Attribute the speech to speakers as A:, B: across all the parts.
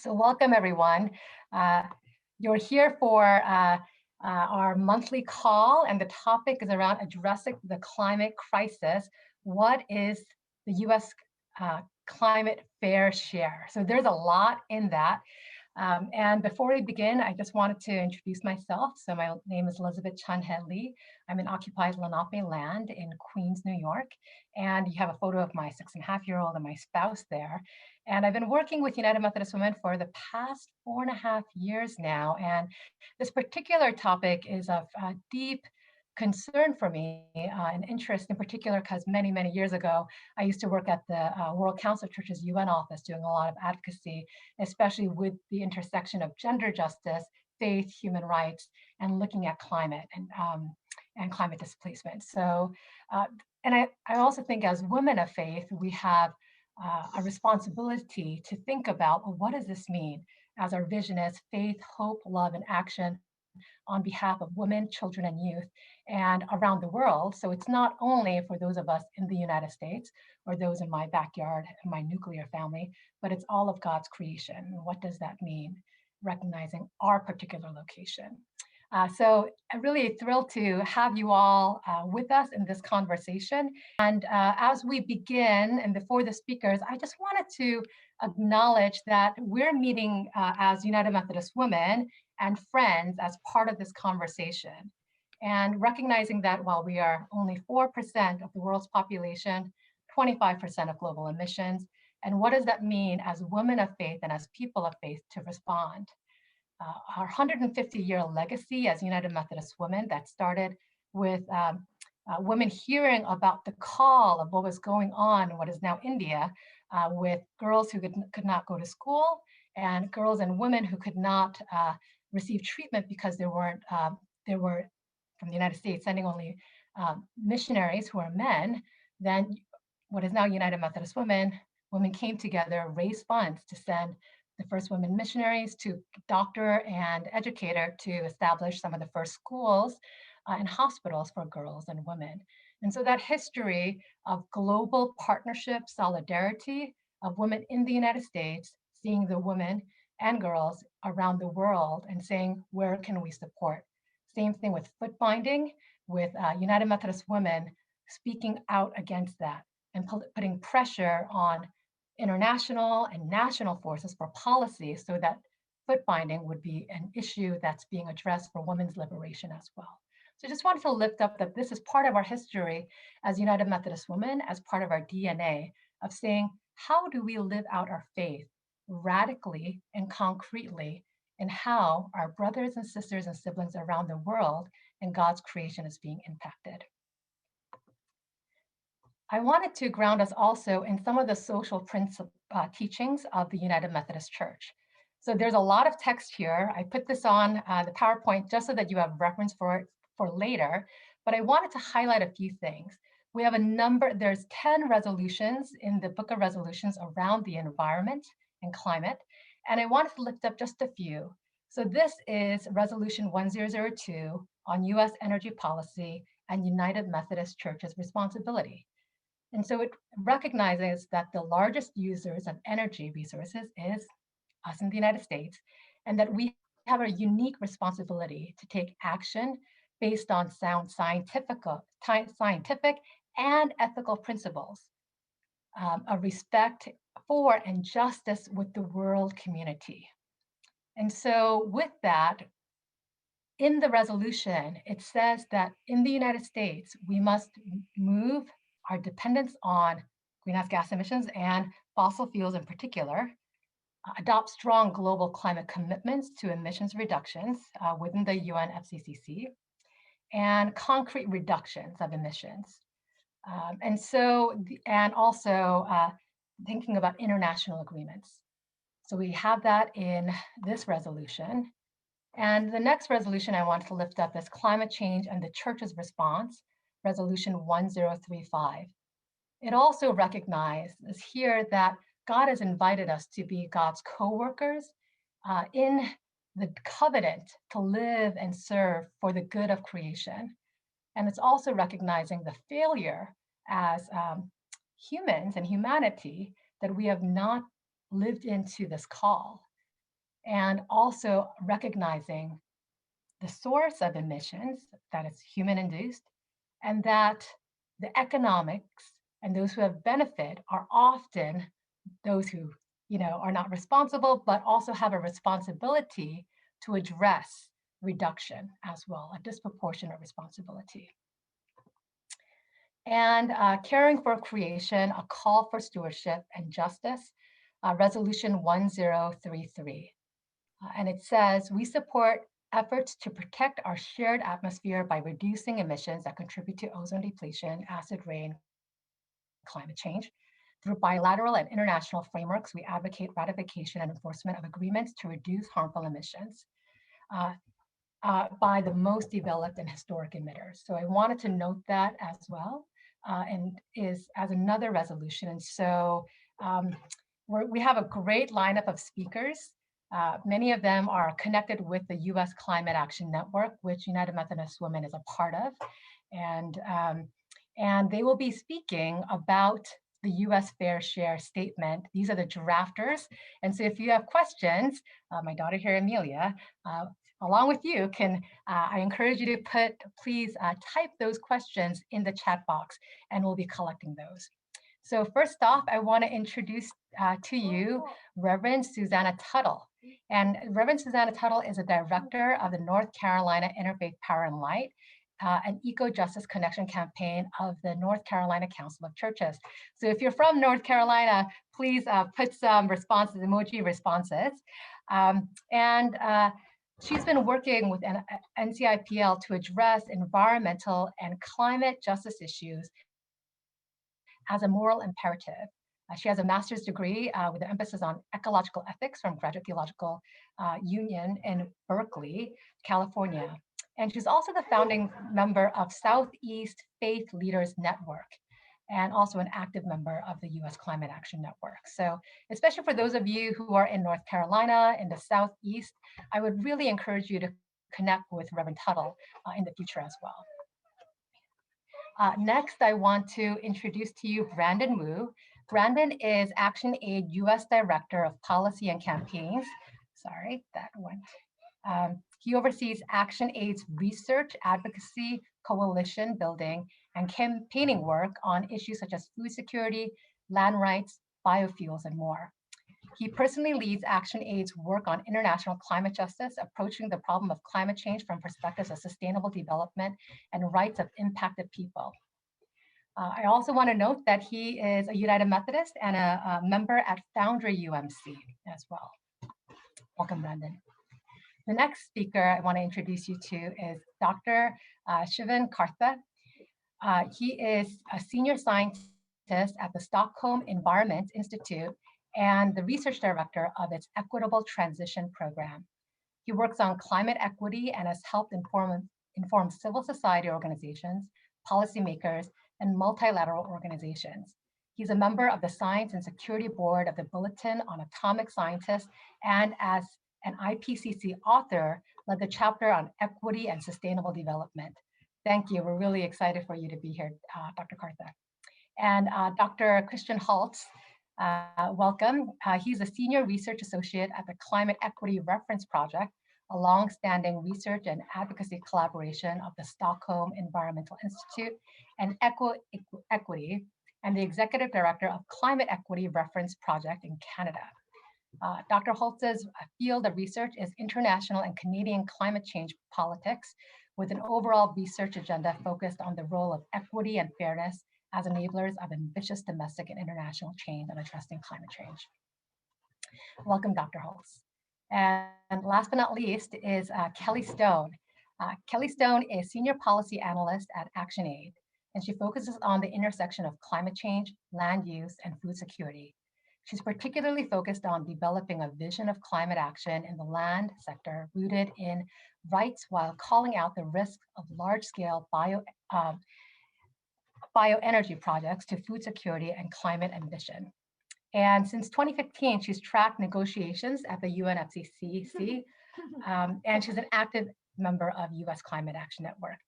A: So welcome everyone. Uh, you're here for our monthly call, and the topic is around addressing the climate crisis. What is the US climate fair share? So there's a lot in that. And before we begin, I just wanted to introduce myself. So my name is Elizabeth Chun Lee. I'm in occupied Lenape land in Queens, New York. And you have a photo of my 6.5-year-old and my spouse there. And I've been working with United Methodist Women for the past 4.5 years now. And this particular topic is of deep concern for me, and interest in particular, because many years ago, I used to work at the World Council of Churches UN office doing a lot of advocacy, especially with the intersection of gender justice, faith, human rights, and looking at climate and climate displacement. So, and I also think as women of faith, we have a responsibility to think about, well, what does this mean as our vision is faith, hope, love, and action on behalf of women, children, and youth, and around the world. So it's not only for those of us in the United States or those in my backyard and my nuclear family, but it's all of God's creation. What does that mean? Recognizing our particular location. So I'm really thrilled to have you all with us in this conversation. And as we begin, and before the speakers, I just wanted to acknowledge that we're meeting as United Methodist Women and friends as part of this conversation. And recognizing that while we are only 4% of the world's population, 25% of global emissions, and what does that mean as women of faith and as people of faith to respond? Our 150-year legacy as United Methodist Women that started with women hearing about the call of what was going on in what is now India, with girls who could not go to school and girls and women who could not receive treatment because there were from the United States sending only missionaries who are men. Then what is now United Methodist Women came together, raised funds to send the first women missionaries to doctor and educator to establish some of the first schools and hospitals for girls and women. And so that history of global partnership, solidarity of women in the United States, seeing the women and girls around the world and saying, where can we support? Same thing with foot binding, with United Methodist Women speaking out against that and putting pressure on international and national forces for policy so that foot binding would be an issue that's being addressed for women's liberation as well. So I just wanted to lift up that this is part of our history as United Methodist Women, as part of our DNA of saying, how do we live out our faith radically and concretely in how our brothers and sisters and siblings around the world and God's creation is being impacted? I wanted to ground us also in some of the social teachings of the United Methodist Church. So there's a lot of text here. I put this on the PowerPoint just so that you have reference for it for later, but I wanted to highlight a few things. We have there's 10 resolutions in the Book of Resolutions around the environment and climate, and I wanted to lift up just a few. So this is Resolution 1002 on US energy policy and United Methodist Church's responsibility. And so it recognizes that the largest users of energy resources is us in the United States, and that we have a unique responsibility to take action based on sound scientific and ethical principles of respect for and justice with the world community. And so with that, in the resolution, it says that in the United States, we must move our dependence on greenhouse gas emissions and fossil fuels in particular, adopt strong global climate commitments to emissions reductions within the UNFCCC, and concrete reductions of emissions. And also thinking about international agreements. So we have that in this resolution. And the next resolution I want to lift up is climate change and the church's response, Resolution 1035. It also recognizes here that God has invited us to be God's co-workers in the covenant to live and serve for the good of creation. And it's also recognizing the failure as humans and humanity that we have not lived into this call. and also recognizing the source of emissions, that it's human-induced, and that the economics and those who have benefit are often those who, are not responsible, but also have a responsibility to address reduction as well, a disproportionate responsibility. And Caring for Creation, a call for stewardship and justice, resolution 1033. And it says, we support efforts to protect our shared atmosphere by reducing emissions that contribute to ozone depletion, acid rain, climate change. Through bilateral and international frameworks, we advocate ratification and enforcement of agreements to reduce harmful emissions by the most developed and historic emitters. So I wanted to note that as well, and is as another resolution. And so we have a great lineup of speakers. Many of them are connected with the U.S. Climate Action Network, which United Methodist Women is a part of. And they will be speaking about the U.S. Fair Share Statement. These are the drafters. And so if you have questions, my daughter here, Amelia, along with you, I encourage you to please type those questions in the chat box, and we'll be collecting those. So first off, I want to introduce to you Reverend Susanna Tuttle. And Reverend Susanna Tuttle is a director of the North Carolina Interfaith Power and Light, an eco-justice connection campaign of the North Carolina Council of Churches. So if you're from North Carolina, please put some responses, emoji responses. She's been working with NCIPL to address environmental and climate justice issues as a moral imperative. She has a master's degree with an emphasis on ecological ethics from Graduate Theological Union in Berkeley, California. And she's also the founding member of Southeast Faith Leaders Network, and also an active member of the U.S. Climate Action Network. So especially for those of you who are in North Carolina, in the Southeast, I would really encourage you to connect with Reverend Tuttle in the future as well. Next, I want to introduce to you Brandon Wu. Brandon is ActionAid U.S. Director of Policy and Campaigns. Sorry, that went. He oversees ActionAid's research, advocacy, coalition building, and campaigning work on issues such as food security, land rights, biofuels, and more. He personally leads ActionAid's work on international climate justice, approaching the problem of climate change from perspectives of sustainable development and rights of impacted people. I also want to note that he is a United Methodist and a member at Foundry UMC as well. Welcome, Brandon. The next speaker I want to introduce you to is Dr. Shivan Kartha. He is a senior scientist at the Stockholm Environment Institute and the research director of its Equitable Transition Program. He works on climate equity and has helped inform civil society organizations, policymakers, and multilateral organizations. He's a member of the Science and Security Board of the Bulletin on Atomic Scientists, and as an IPCC author, led the chapter on equity and sustainable development. Thank you. We're really excited for you to be here, Dr. Kartha. And Dr. Christian Holtz, welcome. He's a senior research associate at the Climate Equity Reference Project, a long-standing research and advocacy collaboration of the Stockholm Environmental Institute and Equity, and the executive director of Climate Equity Reference Project in Canada. Dr. Holtz's field of research is international and Canadian climate change politics, with an overall research agenda focused on the role of equity and fairness as enablers of ambitious domestic and international change on addressing climate change. Welcome, Dr. Holtz. And last but not least is Kelly Stone. Kelly Stone is Senior Policy Analyst at ActionAid, and she focuses on the intersection of climate change, land use, and food security. She's particularly focused on developing a vision of climate action in the land sector rooted in rights while calling out the risk of large-scale bioenergy projects to food security and climate ambition. And since 2015, she's tracked negotiations at the UNFCCC, and she's an active member of U.S. Climate Action Network.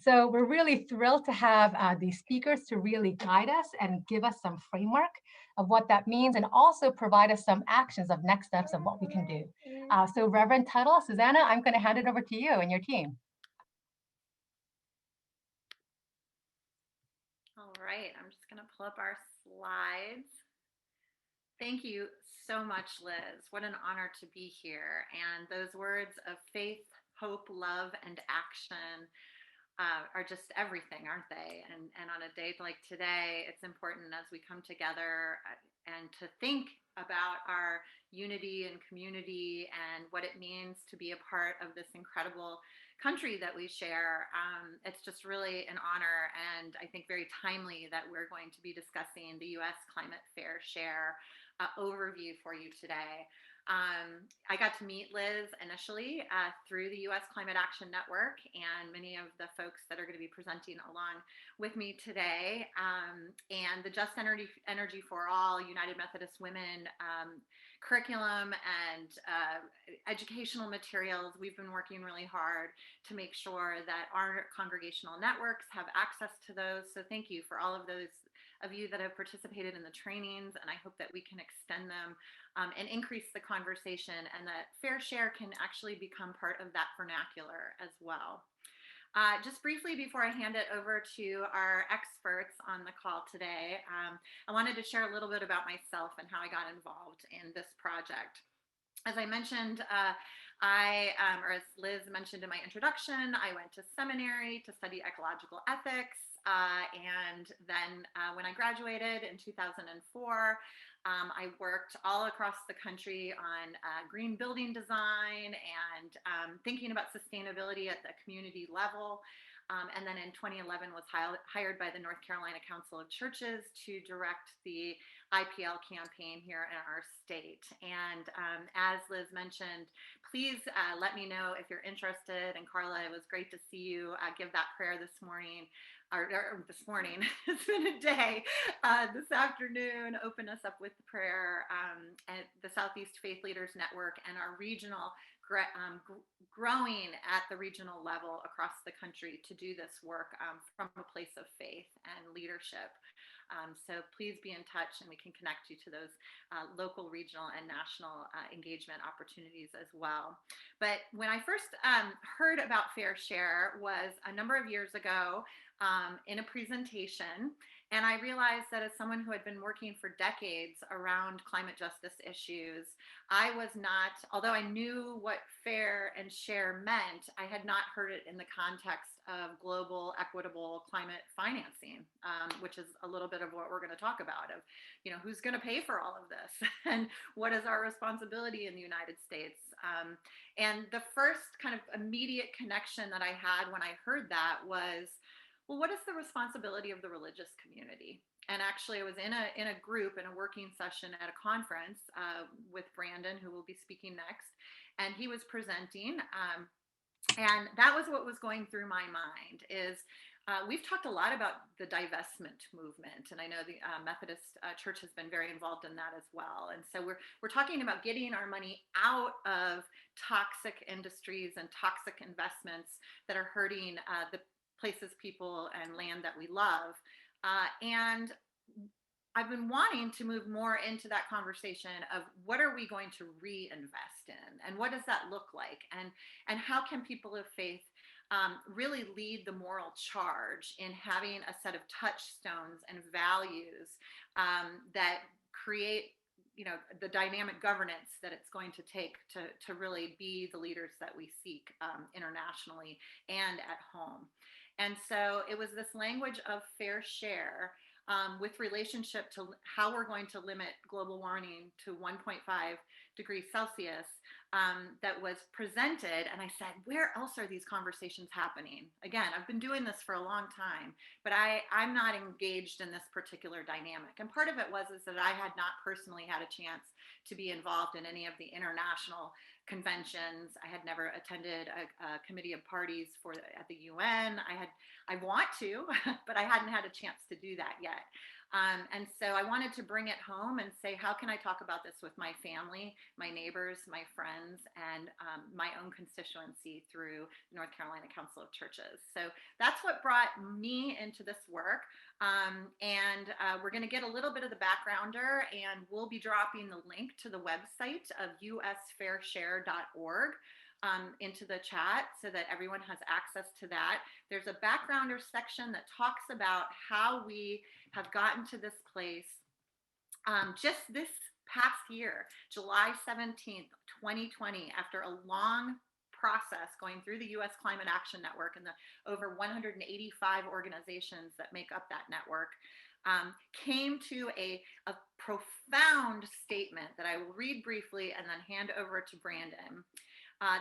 A: So we're really thrilled to have these speakers to really guide us and give us some framework of what that means and also provide us some actions of next steps of what we can do. So Reverend Tuttle, Susanna, I'm going to hand it over to you and your team.
B: All right, I'm just going to pull up our slides. Thank you so much, Liz. What an honor to be here. And those words of faith, hope, love, and action are just everything, aren't they? And on a day like today, it's important as we come together and to think about our unity and community and what it means to be a part of this incredible country that we share. It's just really an honor and I think very timely that we're going to be discussing the U.S. Climate Fair Share overview for you today. I got to meet Liz initially through the U.S. Climate Action Network and many of the folks that are going to be presenting along with me today. And the Just Energy for All United Methodist Women curriculum and educational materials, we've been working really hard to make sure that our congregational networks have access to those. So thank you for all of those of you that have participated in the trainings, and I hope that we can extend them and increase the conversation, and that Fair Share can actually become part of that vernacular as well. Just briefly before I hand it over to our experts on the call today, I wanted to share a little bit about myself and how I got involved in this project. As I mentioned, or as Liz mentioned in my introduction, I went to seminary to study ecological ethics. And then when I graduated in 2004, I worked all across the country on green building design and thinking about sustainability at the community level. And then in 2011 was hired by the North Carolina Council of Churches to direct the IPL campaign here in our state. And as Liz mentioned, please let me know if you're interested. And Carla, it was great to see you give that prayer this morning. Or this morning, it's been a day. This afternoon, open us up with prayer at the Southeast Faith Leaders Network and our regional growing at the regional level across the country to do this work from a place of faith and leadership. So please be in touch and we can connect you to those local, regional, and national engagement opportunities as well. But when I first heard about Fair Share was a number of years ago in a presentation. And I realized that as someone who had been working for decades around climate justice issues, I was not, although I knew what fair and share meant, I had not heard it in the context of global equitable climate financing, which is a little bit of what we're going to talk about of, you know, who's going to pay for all of this and what is our responsibility in the United States. And the first kind of immediate connection that I had when I heard that was, well, what is the responsibility of the religious community? And actually, I was in a group, in a working session at a conference with Brandon, who will be speaking next, and he was presenting. And that was what was going through my mind is we've talked a lot about the divestment movement, and I know the Methodist Church has been very involved in that as well. And so we're talking about getting our money out of toxic industries and toxic investments that are hurting the places, people, and land that we love. And I've been wanting to move more into that conversation of what are we going to reinvest in, and what does that look like, and how can people of faith really lead the moral charge in having a set of touchstones and values that create, you know, the dynamic governance that it's going to take to really be the leaders that we seek internationally and at home. And so it was this language of fair share with relationship to how we're going to limit global warming to 1.5 degrees Celsius that was presented. And I said, where else are these conversations happening? Again, I've been doing this for a long time, but I'm not engaged in this particular dynamic. And part of it was is that I had not personally had a chance to be involved in any of the international conventions. I had never attended a committee of parties at the UN. I want to, but I hadn't had a chance to do that yet. And so I wanted to bring it home and say, how can I talk about this with my family, my neighbors, my friends, and my own constituency through the North Carolina Council of Churches? So that's what brought me into this work. We're going to get a little bit of the backgrounder, and we'll be dropping the link to the website of usfairshare.org into the chat so that everyone has access to that. There's a backgrounder section that talks about how we have gotten to this place just this past year, July 17th, 2020, after a long process going through the U.S. Climate Action Network and the over 185 organizations that make up that network, came to a profound statement that I will read briefly and then hand over to Brandon.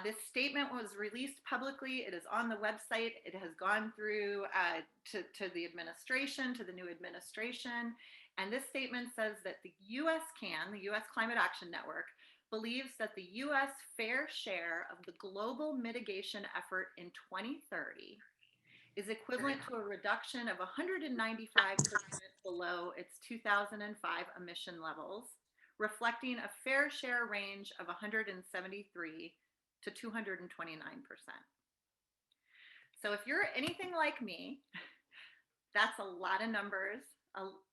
B: This statement was released publicly. It is on the website. It has gone through to the administration, to the new administration. And this statement says that the U.S. Climate Action Network, believes that the U.S. fair share of the global mitigation effort in 2030 is equivalent to a reduction of 195% below its 2005 emission levels, reflecting a fair share range of 173 to 229%. So if you're anything like me, that's a lot of numbers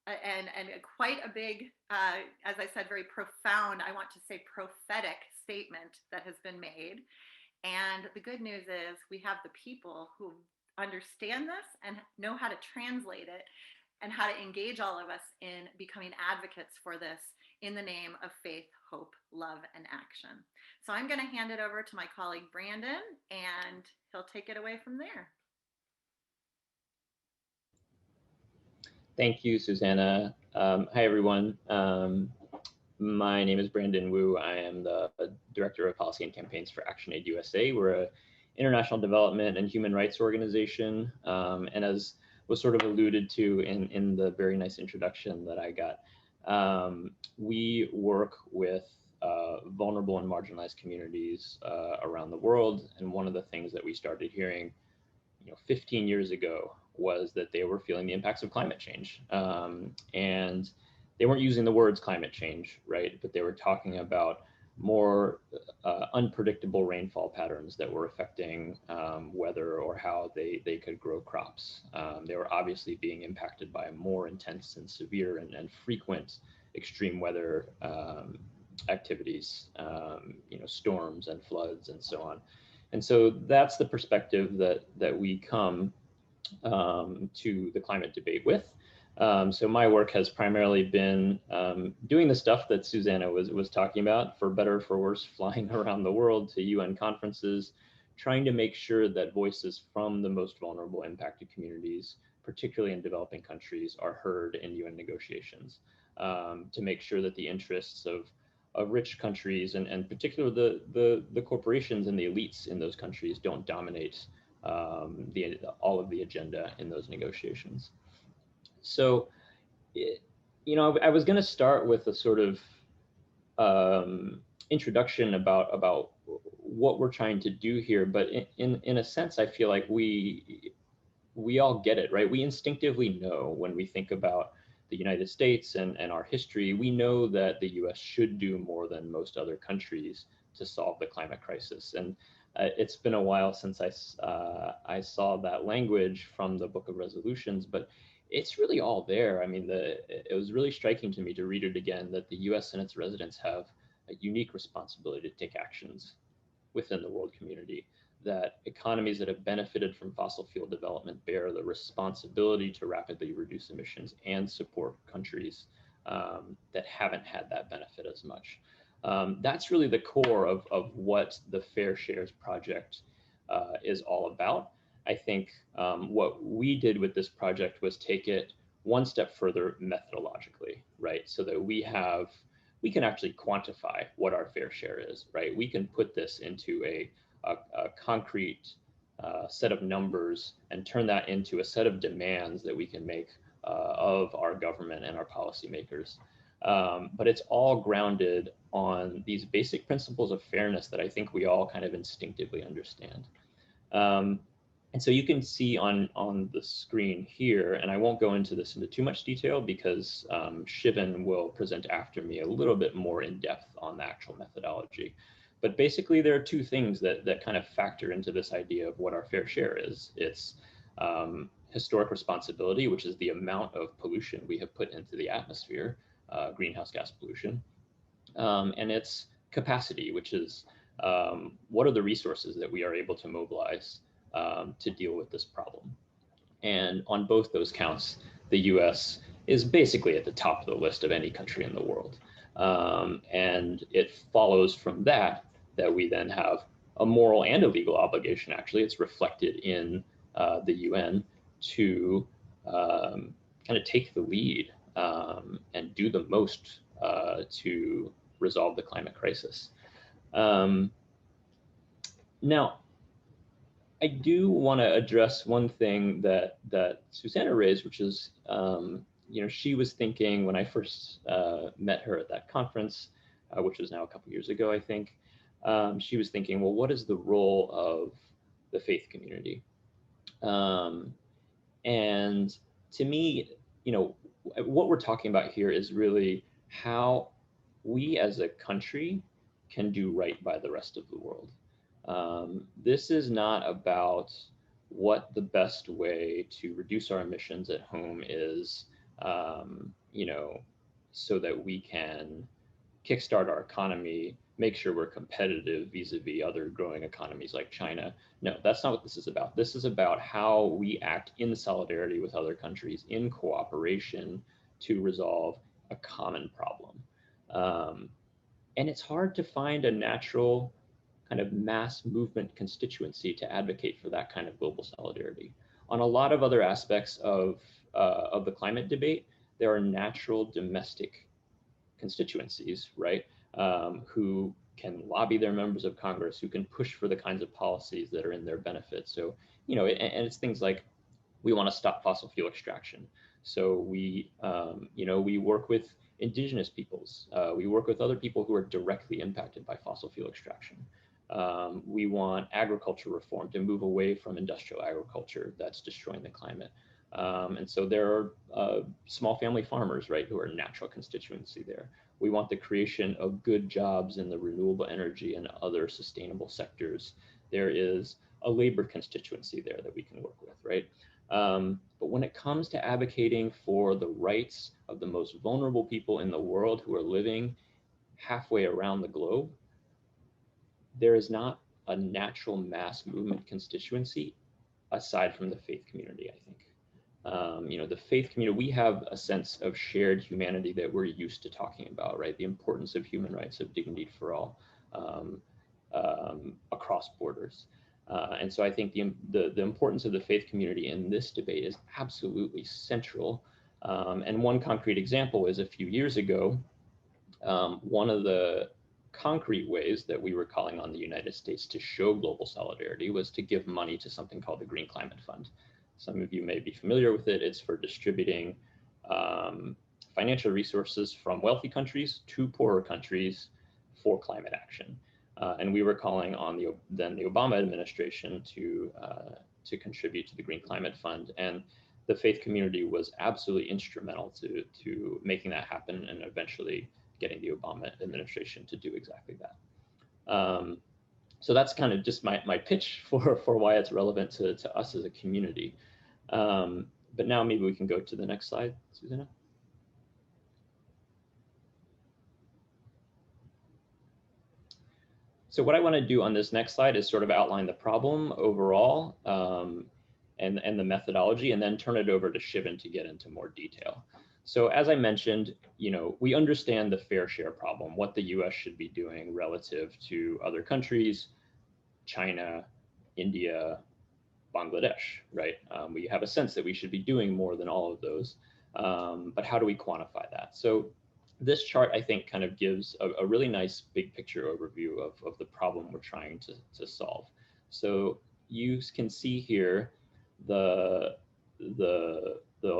B: and quite a big, as I said, very profound, I want to say prophetic statement that has been made. And the good news is we have the people who understand this and know how to translate it and how to engage all of us in becoming advocates for this in the name of faith, hope, love, and action. So I'm going to hand it over to my colleague, Brandon, and he'll take it away from there.
C: Thank you, Susanna. Hi, everyone. My name is Brandon Wu. I am the Director of Policy and Campaigns for ActionAid USA. We're an international development and human rights organization. And as was sort of alluded to in the very nice introduction that I got, we work with vulnerable and marginalized communities around the world. And one of the things that we started hearing 15 years ago was that they were feeling the impacts of climate change. And they weren't using the words climate change, right? But they were talking about more unpredictable rainfall patterns that were affecting weather or how they could grow crops. They were obviously being impacted by more intense and severe and frequent extreme weather activities, storms and floods and so on. And so that's the perspective that we come to the climate debate with. So my work has primarily been doing the stuff that Susanna was talking about, for better or for worse, flying around the world to UN conferences, trying to make sure that voices from the most vulnerable impacted communities, particularly in developing countries, are heard in UN negotiations, to make sure that the interests of rich countries and particularly the corporations and the elites in those countries don't dominate all of the agenda in those negotiations. So, I was going to start with a sort of introduction about what we're trying to do here, but in a sense, I feel like we all get it, right? We instinctively know when we think about the United States and our history, we know that the US should do more than most other countries to solve the climate crisis. And it's been a while since I saw that language from the Book of Resolutions, but it's really all there. I mean, it was really striking to me to read it again, that the US and its residents have a unique responsibility to take actions within the world community, that economies that have benefited from fossil fuel development bear the responsibility to rapidly reduce emissions and support countries that haven't had that benefit as much. That's really the core of what the Fair Shares project is all about. I think what we did with this project was take it one step further methodologically, right? So that we can actually quantify what our fair share is, right? We can put this into a concrete set of numbers and turn that into a set of demands that we can make of our government and our policymakers. But it's all grounded on these basic principles of fairness that I think we all kind of instinctively understand. And so you can see on the screen here, and I won't go into this into too much detail because Shivan will present after me a little bit more in depth on the actual methodology. But basically, there are two things that kind of factor into this idea of what our fair share is. It's historic responsibility, which is the amount of pollution we have put into the atmosphere, greenhouse gas pollution, and it's capacity, which is what are the resources that we are able to mobilize to deal with this problem. And on both those counts, the US is basically at the top of the list of any country in the world. And it follows from that we then have a moral and a legal obligation. Actually, it's reflected in the UN to kind of take the lead and do the most to resolve the climate crisis. Now, I do want to address one thing that Susanna raised, which is, she was thinking when I first met her at that conference, which was now a couple years ago, I think, she was thinking, well, what is the role of the faith community? And to me, what we're talking about here is really how we as a country can do right by the rest of the world. This is not about what the best way to reduce our emissions at home is, so that we can kickstart our economy, make sure we're competitive vis-a-vis other growing economies like China. No, that's not what this is about. This is about how we act in solidarity with other countries, in cooperation to resolve a common problem. And it's hard to find a natural kind of mass movement constituency to advocate for that kind of global solidarity. On a lot of other aspects of the climate debate, there are natural domestic constituencies, right, who can lobby their members of Congress, who can push for the kinds of policies that are in their benefit. So, and it's things like we want to stop fossil fuel extraction. So we work with indigenous peoples. We work with other people who are directly impacted by fossil fuel extraction. We want agriculture reform to move away from industrial agriculture that's destroying the climate. And so there are small family farmers, right, who are a natural constituency there. We want the creation of good jobs in the renewable energy and other sustainable sectors. There is a labor constituency there that we can work with, right? But when it comes to advocating for the rights of the most vulnerable people in the world who are living halfway around the globe, there is not a natural mass movement constituency aside from the faith community, I think. The faith community, we have a sense of shared humanity that we're used to talking about, right? The importance of human rights, of dignity for all across borders. And so I think the importance of the faith community in this debate is absolutely central. And one concrete example is a few years ago, one of the concrete ways that we were calling on the United States to show global solidarity was to give money to something called the Green Climate Fund. Some of you may be familiar with it. It's for distributing financial resources from wealthy countries to poorer countries for climate action. And we were calling on the Obama administration to contribute to the Green Climate Fund. And the faith community was absolutely instrumental to making that happen and eventually getting the Obama administration to do exactly that. So that's kind of just my pitch for why it's relevant to us as a community. But now maybe we can go to the next slide, Susanna. So what I want to do on this next slide is sort of outline the problem overall and the methodology, and then turn it over to Shivan to get into more detail. So as I mentioned, we understand the fair share problem, what the US should be doing relative to other countries, China, India, Bangladesh, right? We have a sense that we should be doing more than all of those, but how do we quantify that? So this chart, I think, kind of gives a really nice big picture overview of the problem we're trying to solve. So you can see here the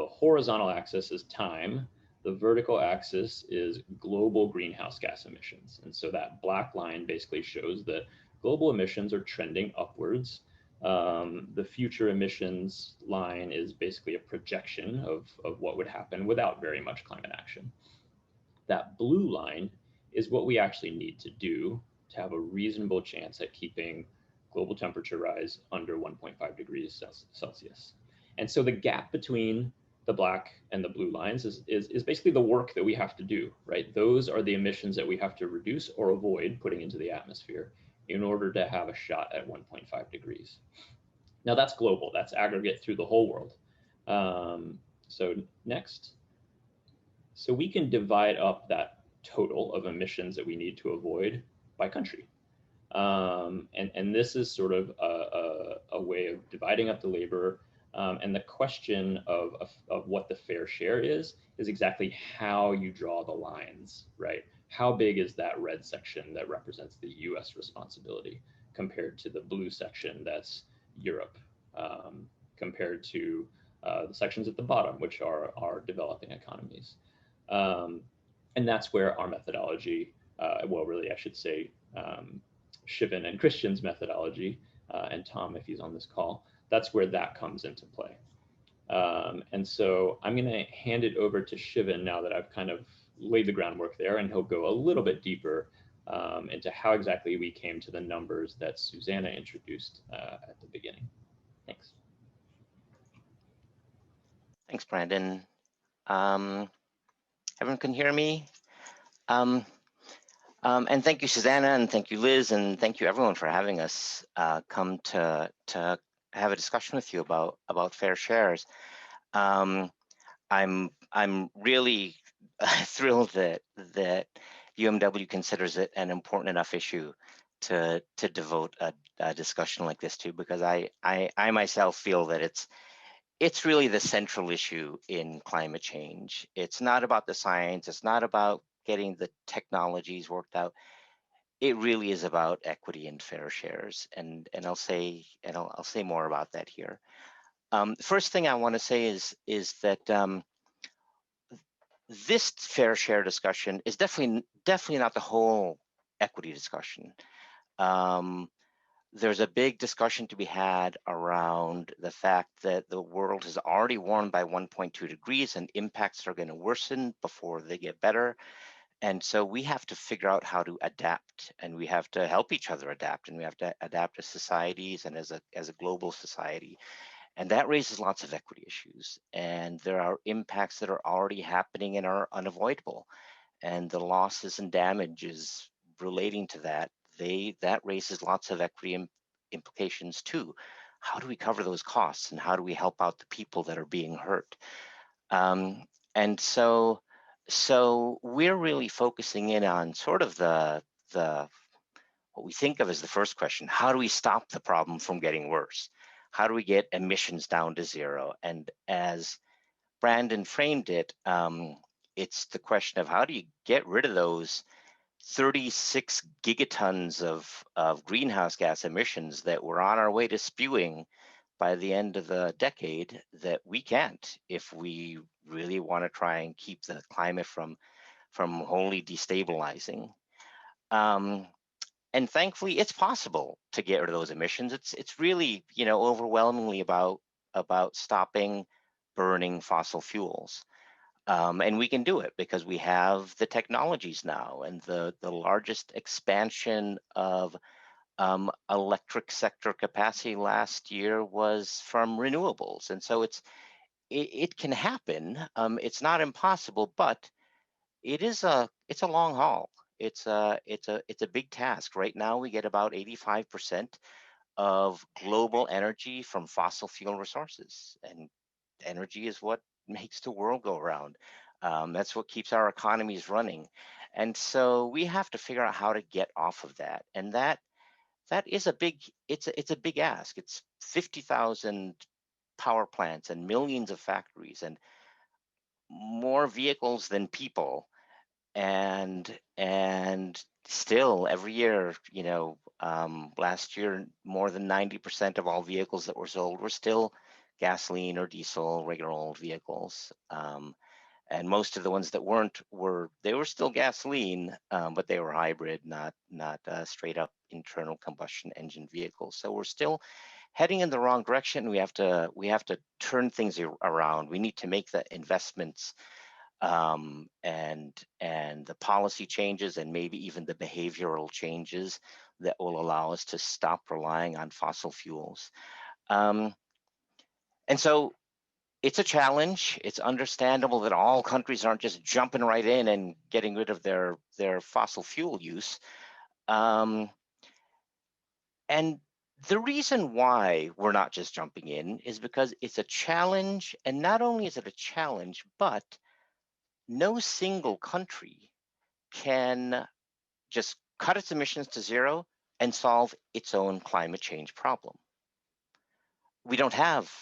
C: horizontal axis is time, the vertical axis is global greenhouse gas emissions. And so that black line basically shows that global emissions are trending upwards The future emissions line is basically a projection of what would happen without very much climate action. That blue line is what we actually need to do to have a reasonable chance at keeping global temperature rise under 1.5 degrees Celsius. And so the gap between the black and the blue lines is basically the work that we have to do, right? Those are the emissions that we have to reduce or avoid putting into the atmosphere in order to have a shot at 1.5 degrees. Now that's global, that's aggregate through the whole world. So next. So we can divide up that total of emissions that we need to avoid by country. And this is sort of a way of dividing up the labor. And the question of what the fair share is exactly how you draw the lines, right? How big is that red section that represents the US responsibility compared to the blue section that's Europe, compared to the sections at the bottom, which are developing economies. And that's where our methodology, well, really, I should say, Shiven and Christian's methodology, and Tom, if he's on this call, that's where that comes into play. And so I'm going to hand it over to Shiven now that I've kind of laid the groundwork there, and he'll go a little bit deeper into how exactly we came to the numbers that Susanna introduced at the beginning. Thanks.
D: Thanks, Brandon. Everyone can hear me? And thank you, Susanna, and thank you, Liz, and thank you everyone for having us come to have a discussion with you about fair shares. I'm really thrilled that UMW considers it an important enough issue to devote a discussion like this to, because I myself feel that it's really the central issue in climate change. It's not about the science. It's not about getting the technologies worked out. It really is about equity and fair shares, and I'll say more about that here. First thing I want to say is that this fair share discussion is definitely not the whole equity discussion. There's a big discussion to be had around the fact that the world has already warmed by 1.2 degrees and impacts are going to worsen before they get better. And so we have to figure out how to adapt, and we have to help each other adapt, and we have to adapt as societies and as a global society. And that raises lots of equity issues. And there are impacts that are already happening and are unavoidable. And the losses and damages relating to that, that raises lots of equity implications too. How do we cover those costs, and how do we help out the people that are being hurt? And so we're really focusing in on sort of the what we think of as the first question: how do we stop the problem from getting worse? How do we get emissions down to zero? And as Brandon framed it, it's the question of how do you get rid of those 36 gigatons of greenhouse gas emissions that we're on our way to spewing by the end of the decade, that we can't if we really want to try and keep the climate from wholly destabilizing. And thankfully, it's possible to get rid of those emissions. It's really, overwhelmingly about stopping burning fossil fuels. And we can do it because we have the technologies now, and the largest expansion of electric sector capacity last year was from renewables. And so it can happen. It's not impossible, but it's a long haul. It's a big task. Right now, we get about 85% of global energy from fossil fuel resources, and energy is what makes the world go around. That's what keeps our economies running. And so we have to figure out how to get off of that. And that is it's a big ask. It's 50,000 power plants and millions of factories and more vehicles than people. And still every year, last year, more than 90% of all vehicles that were sold were still gasoline or diesel, regular old vehicles. And most of the ones that weren't were still gasoline, but they were hybrid, not straight up internal combustion engine vehicles. So we're still heading in the wrong direction. We have to turn things around. We need to make the investments and the policy changes and maybe even the behavioral changes that will allow us to stop relying on fossil fuels. And so it's a challenge. It's understandable that all countries aren't just jumping right in and getting rid of their fossil fuel use. And the reason why we're not just jumping in is because it's a challenge. And not only is it a challenge, but no single country can just cut its emissions to zero and solve its own climate change problem. We don't have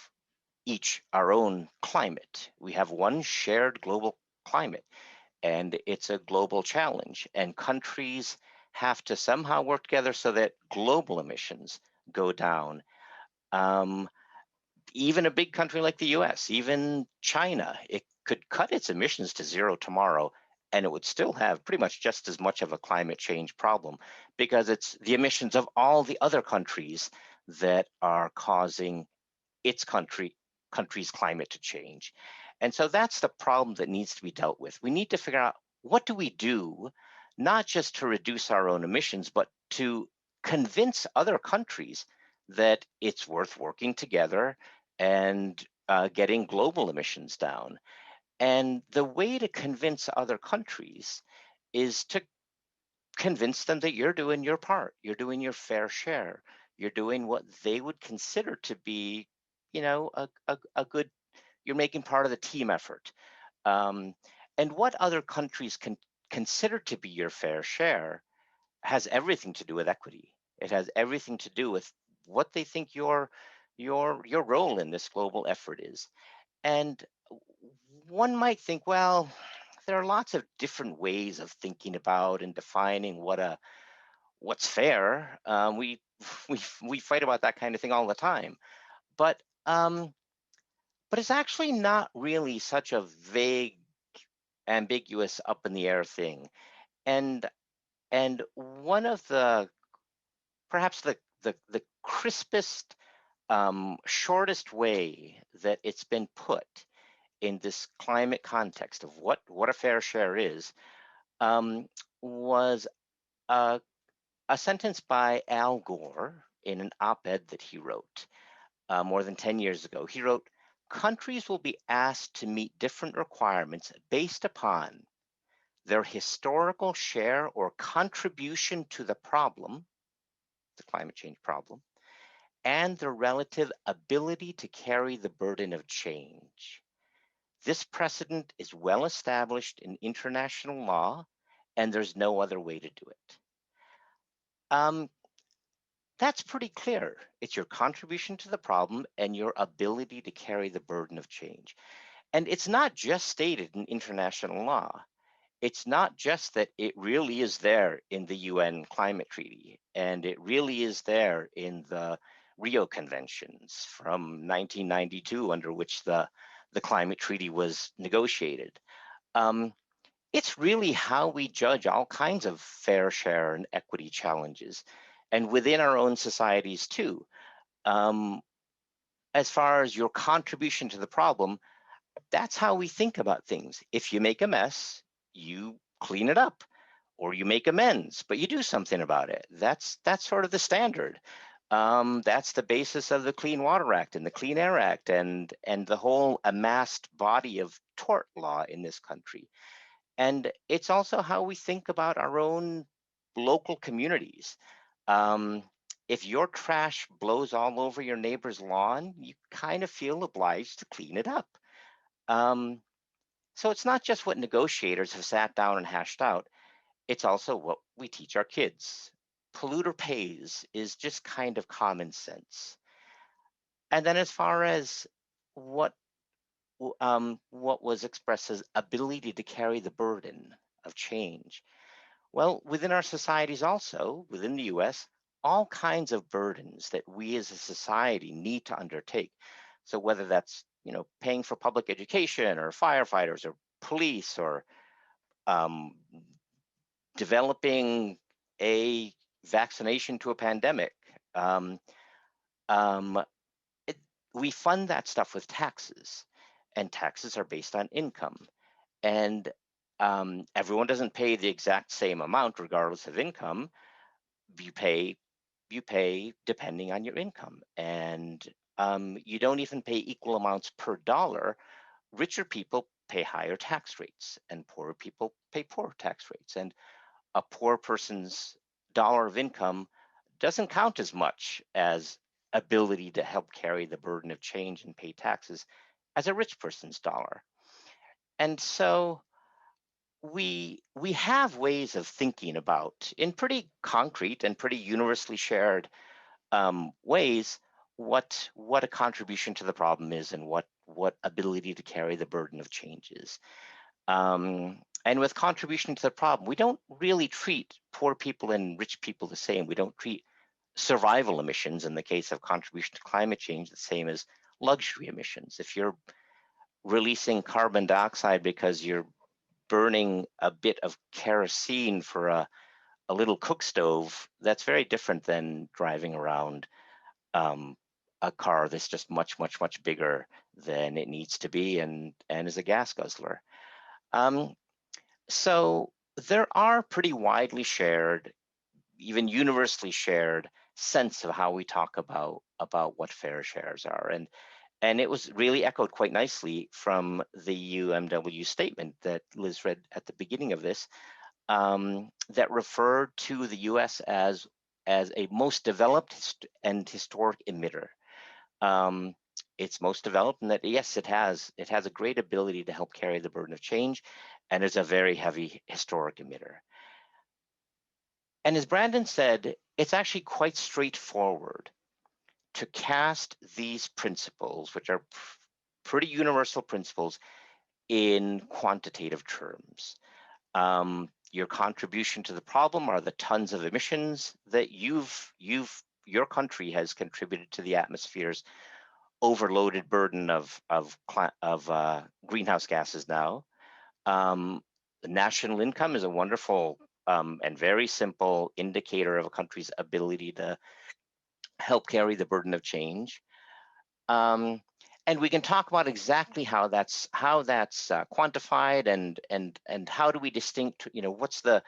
D: each our own climate. We have one shared global climate, and it's a global challenge. And countries have to somehow work together so that global emissions go down. Even a big country like the US, even China, it could cut its emissions to zero tomorrow, and it would still have pretty much just as much of a climate change problem, because it's the emissions of all the other countries that are causing its country's climate to change. And so that's the problem that needs to be dealt with. We need to figure out, what do we do, not just to reduce our own emissions, but to convince other countries that it's worth working together and getting global emissions down. And the way to convince other countries is to convince them that you're doing your part, you're doing your fair share, you're doing what they would consider to be, a good, you're making part of the team effort. And what other countries can consider to be your fair share has everything to do with equity. It has everything to do with what they think your role in this global effort is. And one might think, well, there are lots of different ways of thinking about and defining what's fair. We fight about that kind of thing all the time, but it's actually not really such a vague, ambiguous, up in the air thing. And one of the perhaps the crispest, shortest way that it's been put in this climate context of what a fair share is, was a sentence by Al Gore in an op-ed that he wrote more than 10 years ago. He wrote, "Countries will be asked to meet different requirements based upon their historical share or contribution to the problem, the climate change problem, and their relative ability to carry the burden of change. This precedent is well established in international law, and there's no other way to do it." That's pretty clear. It's your contribution to the problem and your ability to carry the burden of change. And it's not just stated in international law. It's not just that it really is there in the UN Climate Treaty, and it really is there in the Rio Conventions from 1992, under which the Climate Treaty was negotiated. It's really how we judge all kinds of fair share and equity challenges, and within our own societies too. As far as your contribution to the problem, that's how we think about things. If you make a mess, you clean it up, or you make amends, but you do something about it. That's sort of the standard. That's the basis of the Clean Water Act and the Clean Air Act and the whole amassed body of tort law in this country. And it's also how we think about our own local communities. If your trash blows all over your neighbor's lawn, you kind of feel obliged to clean it up. So it's not just what negotiators have sat down and hashed out, it's also what we teach our kids. Polluter pays is just kind of common sense. And then as far as what was expressed as ability to carry the burden of change, well, within our societies also, within the US, all kinds of burdens that we as a society need to undertake. So whether that's, paying for public education or firefighters or police or developing a vaccination to a pandemic, we fund that stuff with taxes, and taxes are based on income. And everyone doesn't pay the exact same amount regardless of income. You pay depending on your income, and you don't even pay equal amounts per dollar. Richer people pay higher tax rates, and poorer people pay poorer tax rates. And a poor person's dollar of income doesn't count as much as ability to help carry the burden of change and pay taxes as a rich person's dollar. And so we have ways of thinking about, in pretty concrete and pretty universally shared ways, what a contribution to the problem is and what ability to carry the burden of change is. And with contribution to the problem, we don't really treat poor people and rich people the same. We don't treat survival emissions in the case of contribution to climate change the same as luxury emissions. If you're releasing carbon dioxide because you're burning a bit of kerosene for a little cook stove, that's very different than driving around a car that's just much bigger than it needs to be and is a gas guzzler. So there are pretty widely shared, even universally shared, sense of how we talk about what fair shares are. And it was really echoed quite nicely from the UMW statement that Liz read at the beginning of this, that referred to the US as a most developed and historic emitter. It's most developed, and that yes, it has a great ability to help carry the burden of change, and is a very heavy historic emitter. And as Brandon said, it's actually quite straightforward to cast these principles, which are pretty universal principles, in quantitative terms. Your contribution to the problem are the tons of emissions that your country has contributed to the atmosphere's overloaded burden of greenhouse gases now. The national income is a wonderful and very simple indicator of a country's ability to help carry the burden of change. And we can talk about exactly how that's quantified and how do we distinct, what's the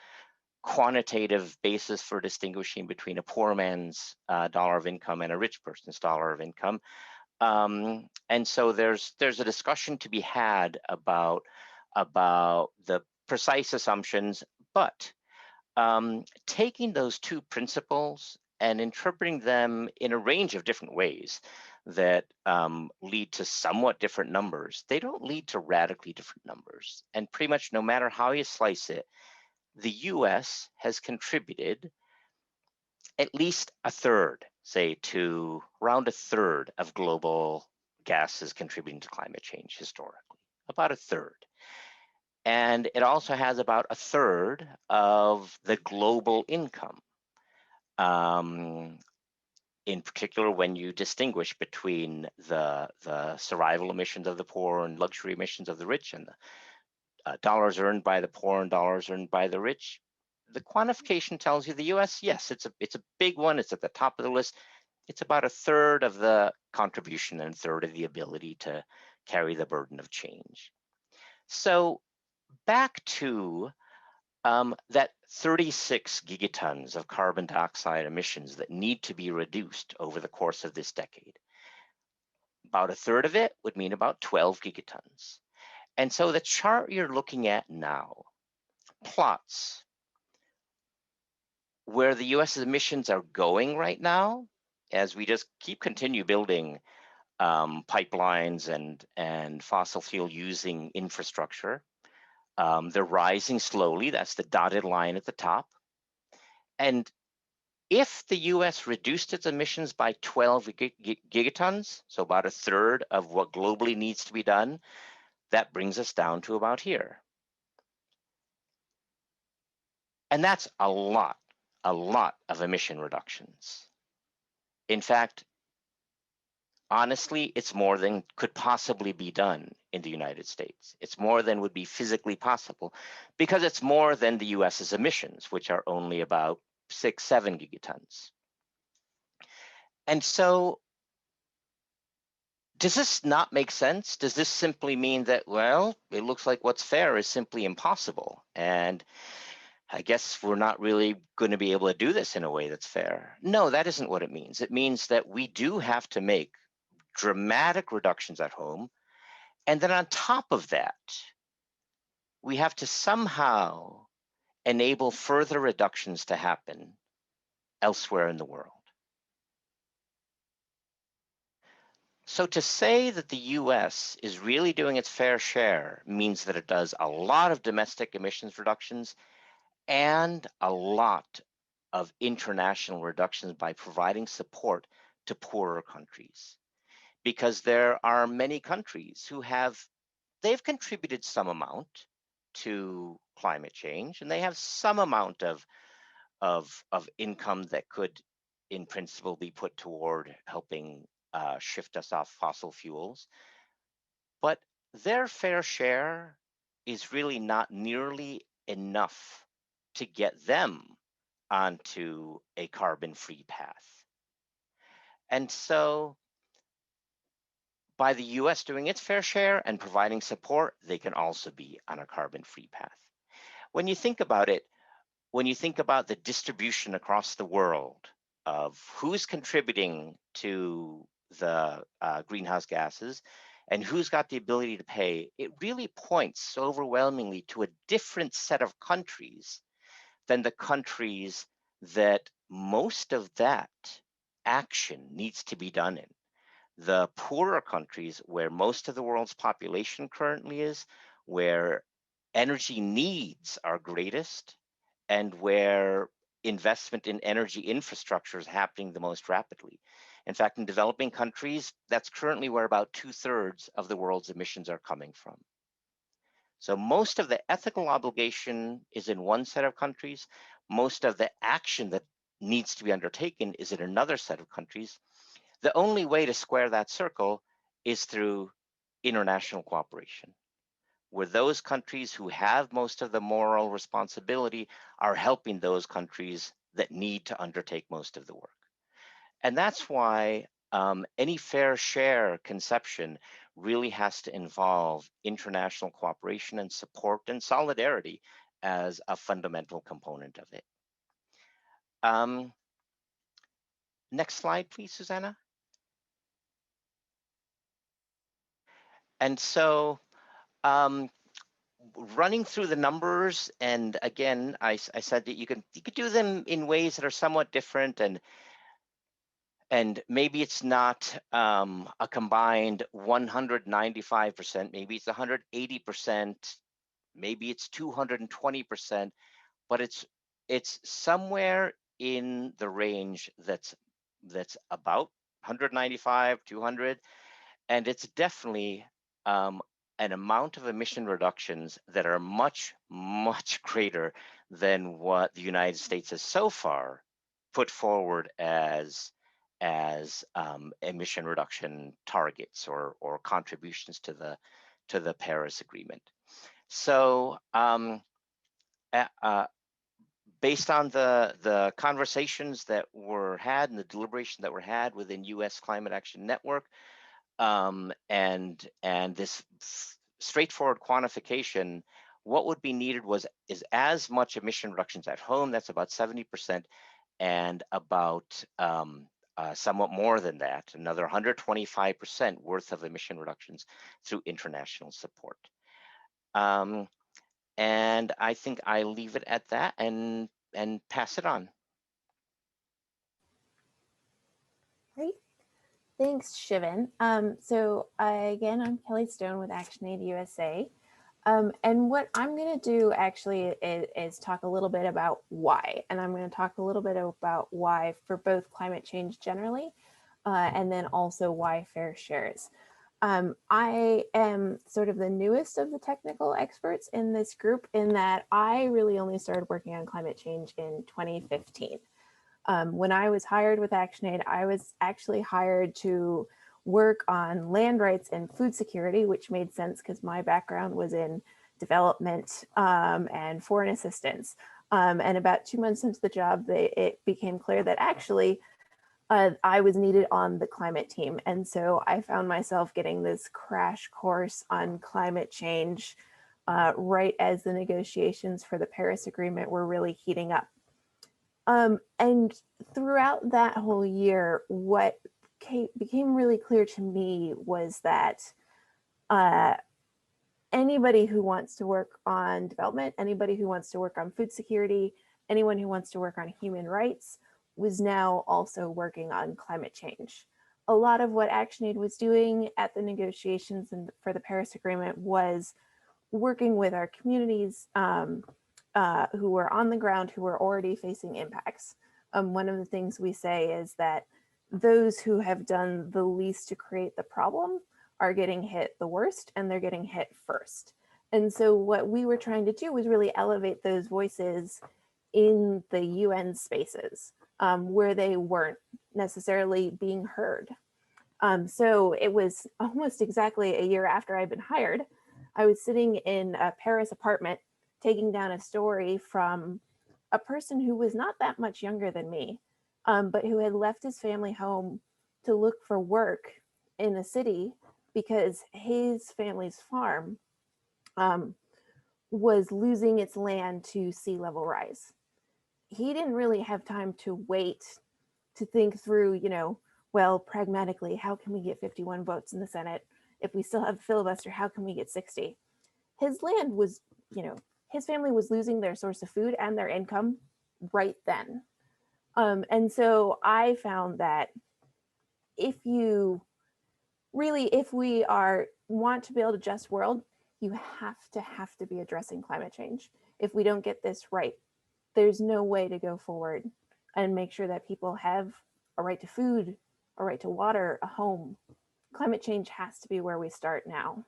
D: quantitative basis for distinguishing between a poor man's dollar of income and a rich person's dollar of income. And so there's a discussion to be had about the precise assumptions, but taking those two principles and interpreting them in a range of different ways that lead to somewhat different numbers. They don't lead to radically different numbers. And pretty much no matter how you slice it, the US has contributed at least a third, say, to around a third of global gases contributing to climate change historically, about a third. And it also has about a third of the global income. In particular, when you distinguish between the survival emissions of the poor and luxury emissions of the rich, and the dollars earned by the poor and dollars earned by the rich, the quantification tells you the US, yes, it's a big one. It's at the top of the list. It's about a third of the contribution and a third of the ability to carry the burden of change. So back to that 36 gigatons of carbon dioxide emissions that need to be reduced over the course of this decade. About a third of it would mean about 12 gigatons. And so the chart you're looking at now plots where the US's emissions are going right now, as we just continue building pipelines and fossil fuel using infrastructure. They're rising slowly. That's the dotted line at the top. And if the US reduced its emissions by 12 gigatons, so about a third of what globally needs to be done, that brings us down to about here. And that's a lot of emission reductions. In fact, honestly, it's more than could possibly be done in the United States. It's more than would be physically possible because it's more than the US's emissions, which are only about 6-7 gigatons. And so Does this not make sense? Does this simply mean that, well, it looks like what's fair is simply impossible? And I guess we're not really going to be able to do this in a way that's fair. No, that isn't what it means. It means that we do have to make dramatic reductions at home. And then on top of that, we have to somehow enable further reductions to happen elsewhere in the world. So to say that the US is really doing its fair share means that it does a lot of domestic emissions reductions and a lot of international reductions by providing support to poorer countries. Because there are many countries who they've contributed some amount to climate change, and they have some amount of income that could, in principle, be put toward helping shift us off fossil fuels. But their fair share is really not nearly enough to get them onto a carbon-free path. And so by the US doing its fair share and providing support, they can also be on a carbon-free path. When you think about it, when you think about the distribution across the world of who's contributing to the greenhouse gases and who's got the ability to pay, it really points overwhelmingly to a different set of countries than the countries that most of that action needs to be done in. The poorer countries where most of the world's population currently is, where energy needs are greatest, and where investment in energy infrastructure is happening the most rapidly. In fact, in developing countries, that's currently where about 2/3 of the world's emissions are coming from. So most of the ethical obligation is in one set of countries. Most of the action that needs to be undertaken is in another set of countries. The only way to square that circle is through international cooperation, where those countries who have most of the moral responsibility are helping those countries that need to undertake most of the work. And that's why any fair share conception really has to involve international cooperation and support and solidarity as a fundamental component of it. Next slide, please, Susanna. And so running through the numbers, and again, I said that you could do them in ways that are somewhat different, and maybe it's not a combined 195%, maybe it's 180%, maybe it's 220%, but it's somewhere in the range that's about 195, 200, and it's definitely an amount of emission reductions that are much, much greater than what the United States has so far put forward as emission reduction targets or contributions to the Paris Agreement. So based on the conversations that were had and the deliberation that were had within US Climate Action Network, and this straightforward quantification, what would be needed is as much emission reductions at home, that's about 70%, and about somewhat more than that, another 125% worth of emission reductions through international support. And I think I leave it at that and pass it on.
E: Great. Thanks, Shiven. So again, I'm Kelly Stone with ActionAid USA. And what I'm going to do actually is talk a little bit about why. And I'm going to talk a little bit about why for both climate change generally, and then also why fair shares. I am sort of the newest of the technical experts in this group in that I really only started working on climate change in 2015. When I was hired with ActionAid, I was actually hired to work on land rights and food security, which made sense because my background was in development and foreign assistance. And about 2 months into the job, it became clear that actually I was needed on the climate team. And so I found myself getting this crash course on climate change right as the negotiations for the Paris Agreement were really heating up. And throughout that whole year, what became really clear to me was that anybody who wants to work on development, anybody who wants to work on food security, anyone who wants to work on human rights was now also working on climate change. A lot of what ActionAid was doing at the negotiations for the Paris Agreement was working with our communities who were on the ground, who were already facing impacts. One of the things we say is that those who have done the least to create the problem are getting hit the worst, and they're getting hit first. And so what we were trying to do was really elevate those voices in the UN spaces where they weren't necessarily being heard. So it was almost exactly a year after I'd been hired. I was sitting in a Paris apartment taking down a story from a person who was not that much younger than me, but who had left his family home to look for work in a city because his family's farm was losing its land to sea level rise. He didn't really have time to wait to think through, you know, well, pragmatically, how can we get 51 votes in the Senate? If we still have a filibuster, how can we get 60? His land was, you know, his family was losing their source of food and their income right then. And so I found that if we want to build a just world, you have to be addressing climate change. If we don't get this right, there's no way to go forward and make sure that people have a right to food, a right to water, a home. Climate change has to be where we start now.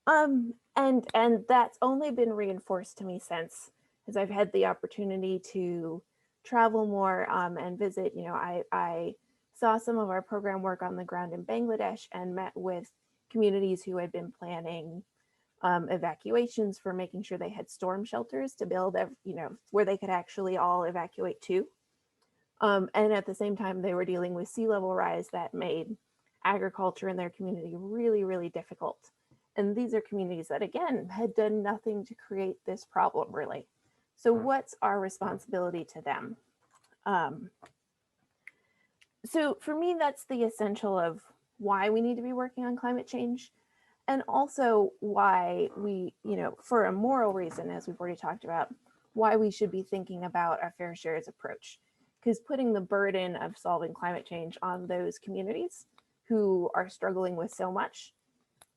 E: And that's only been reinforced to me since, as I've had the opportunity to travel more and visit. You know, I saw some of our program work on the ground in Bangladesh and met with communities who had been planning evacuations for making sure they had storm shelters to build, you know, where they could actually all evacuate to. And at the same time, they were dealing with sea level rise that made agriculture in their community really, really difficult. And these are communities that, again, had done nothing to create this problem, really. So what's our responsibility to them? So for me, that's the essential of why we need to be working on climate change. And also why we, you know, for a moral reason, as we've already talked about, why we should be thinking about a fair shares approach. Because putting the burden of solving climate change on those communities who are struggling with so much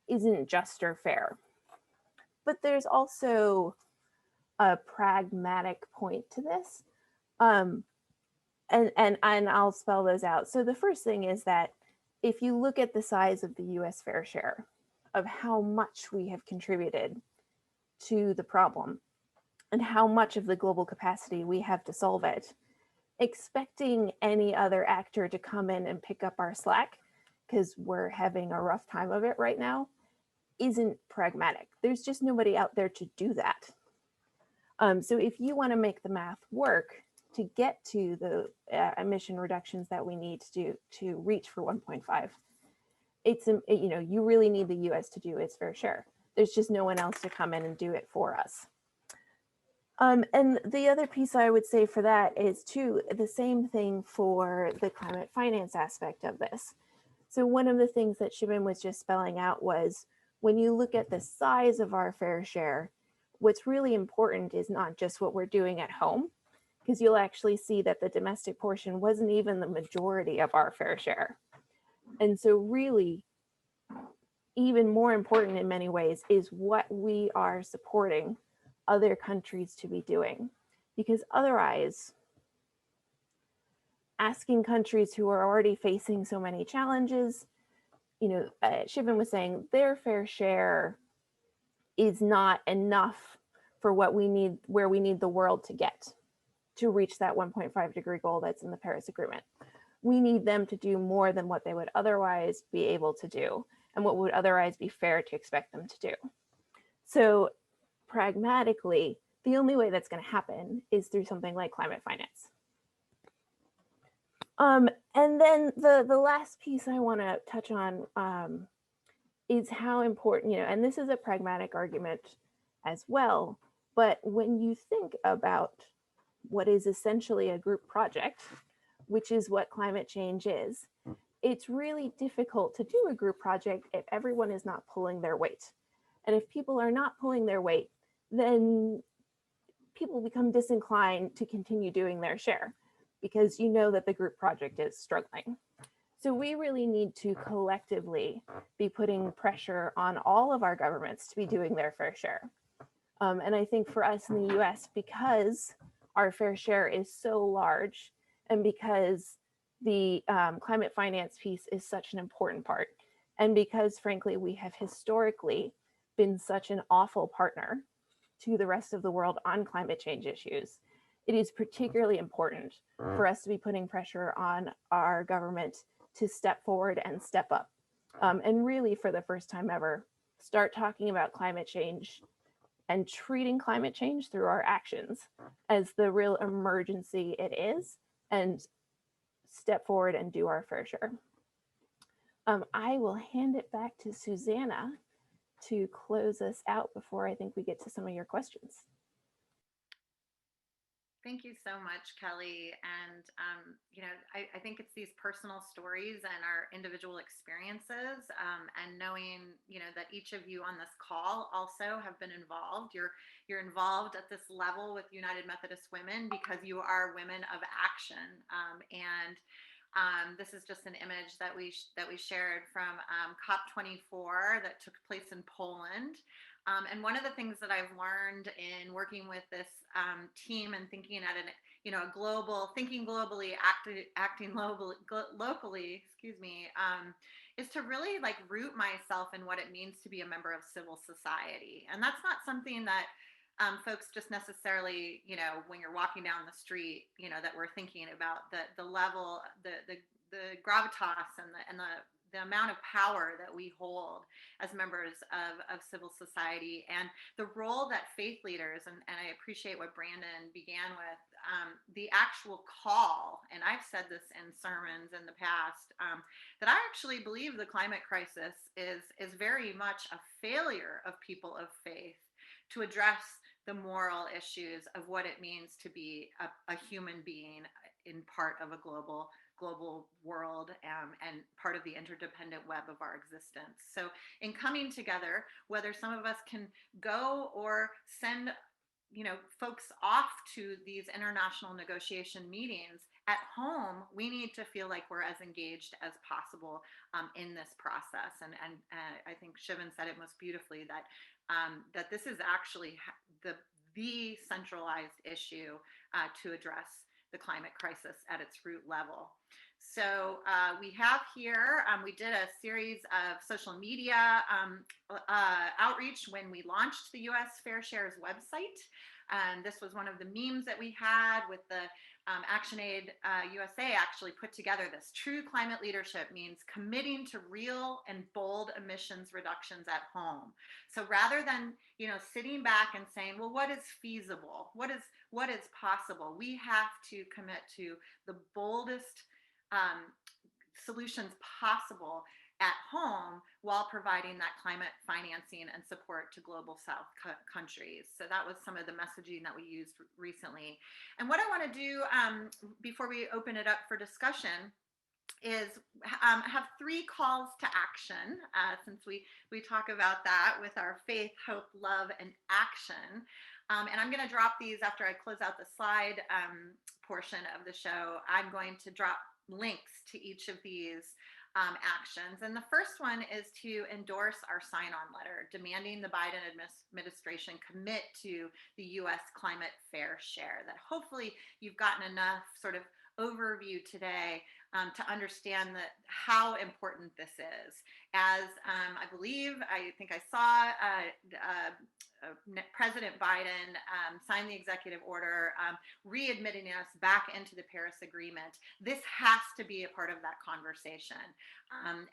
E: isn't just or fair. But there's also a pragmatic point to this. And I'll spell those out. So the first thing is that if you look at the size of the US fair share, of how much we have contributed to the problem and how much of the global capacity we have to solve it, expecting any other actor to come in and pick up our slack, because we're having a rough time of it right now, isn't pragmatic. There's just nobody out there to do that. So if you want to make the math work to get to the emission reductions that we need to reach for 1.5, it's, you know, you really need the US to do its fair share. There's just no one else to come in and do it for us. And the other piece I would say for that is too, the same thing for the climate finance aspect of this. So one of the things that Shivan was just spelling out was, when you look at the size of our fair share, what's really important is not just what we're doing at home, because you'll actually see that the domestic portion wasn't even the majority of our fair share. And so really, even more important in many ways is what we are supporting other countries to be doing. Because otherwise, asking countries who are already facing so many challenges, you know, Shivan was saying their fair share is not enough for what we need, where we need the world to get to reach that 1.5 degree goal that's in the Paris Agreement. We need them to do more than what they would otherwise be able to do and what would otherwise be fair to expect them to do. So pragmatically, the only way that's going to happen is through something like climate finance. And then the last piece I want to touch on is how important, and this is a pragmatic argument as well, but when you think about what is essentially a group project, which is what climate change is, it's really difficult to do a group project if everyone is not pulling their weight. And if people are not pulling their weight, then people become disinclined to continue doing their share because you know that the group project is struggling. So we really need to collectively be putting pressure on all of our governments to be doing their fair share. And I think for us in the US, because our fair share is so large and because the climate finance piece is such an important part, and because frankly, we have historically been such an awful partner to the rest of the world on climate change issues, it is particularly important for us to be putting pressure on our government to step forward and step up. And really, for the first time ever, start talking about climate change and treating climate change through our actions as the real emergency it is, and step forward and do our fair share. I will hand it back to Susanna to close us out before I think we get to some of your questions.
B: Thank you so much, Kelly. And, I think it's these personal stories and our individual experiences, and knowing, that each of you on this call also have been involved. You're involved at this level with United Methodist Women because you are women of action. This is just an image that we shared from COP24 that took place in Poland. And one of the things that I've learned in working with this team and thinking at thinking globally, acting locally, is to really root myself in what it means to be a member of civil society. And that's not something that folks just necessarily, when you're walking down the street, that we're thinking about the level, the gravitas and the amount of power that we hold as members of civil society, and the role that faith leaders, and I appreciate what Brandon began with, the actual call, and I've said this in sermons in the past, that I actually believe the climate crisis is very much a failure of people of faith to address the moral issues of what it means to be a human being in part of a global world, and part of the interdependent web of our existence. So in coming together, whether some of us can go or send folks off to these international negotiation meetings, at home we need to feel like we're as engaged as possible in this process. And I think Shivan said it most beautifully, that that this is actually the centralized issue to address the climate crisis at its root level. So we have here, we did a series of social media outreach when we launched the US Fair Share's website. And this was one of the memes that we had with the ActionAid USA actually put together this. True climate leadership means committing to real and bold emissions reductions at home. So rather than sitting back and saying, well, what is feasible? What is possible? We have to commit to the boldest solutions possible at home while providing that climate financing and support to global South countries. So that was some of the messaging that we used recently. And what I want to do before we open it up for discussion is have 3 calls to action, since we talk about that with our faith, hope, love, and action. And I'm going to drop these after I close out the slide portion of the show. I'm going to drop links to each of these actions. And the first one is to endorse our sign-on letter demanding the Biden administration commit to the U.S. climate fair share. That hopefully you've gotten enough sort of overview today to understand how important this is. As I think I saw President Biden signed the executive order readmitting us back into the Paris Agreement. This has to be a part of that conversation.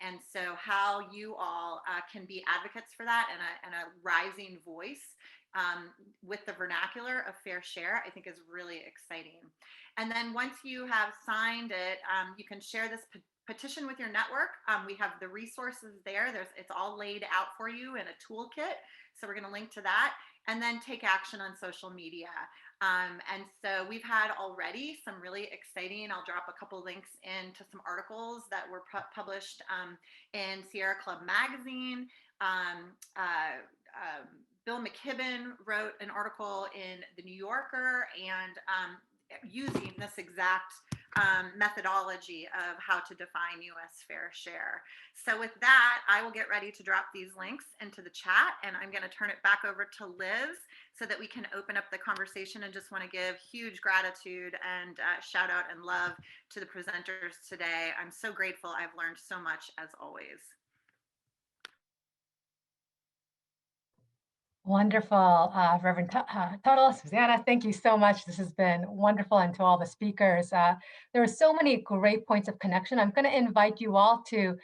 B: And so how you all can be advocates for that and a rising voice with the vernacular of fair share, I think is really exciting. And then once you have signed it, you can share this petition with your network. We have the resources there. It's all laid out for you in a toolkit. So we're going to link to that, and then take action on social media. And so we've had already some really exciting, I'll drop a couple links into some articles that were published in Sierra Club Magazine. Bill McKibben wrote an article in The New Yorker, and using this exact methodology of how to define U.S. fair share. So with that, I will get ready to drop these links into the chat, and I'm going to turn it back over to Liz so that we can open up the conversation. And just want to give huge gratitude and shout out and love to the presenters today. I'm so grateful. I've learned so much as always.
A: Wonderful, Reverend Tuttle, Susanna, thank you so much. This has been wonderful, and to all the speakers. There are so many great points of connection. I'm going to invite you all to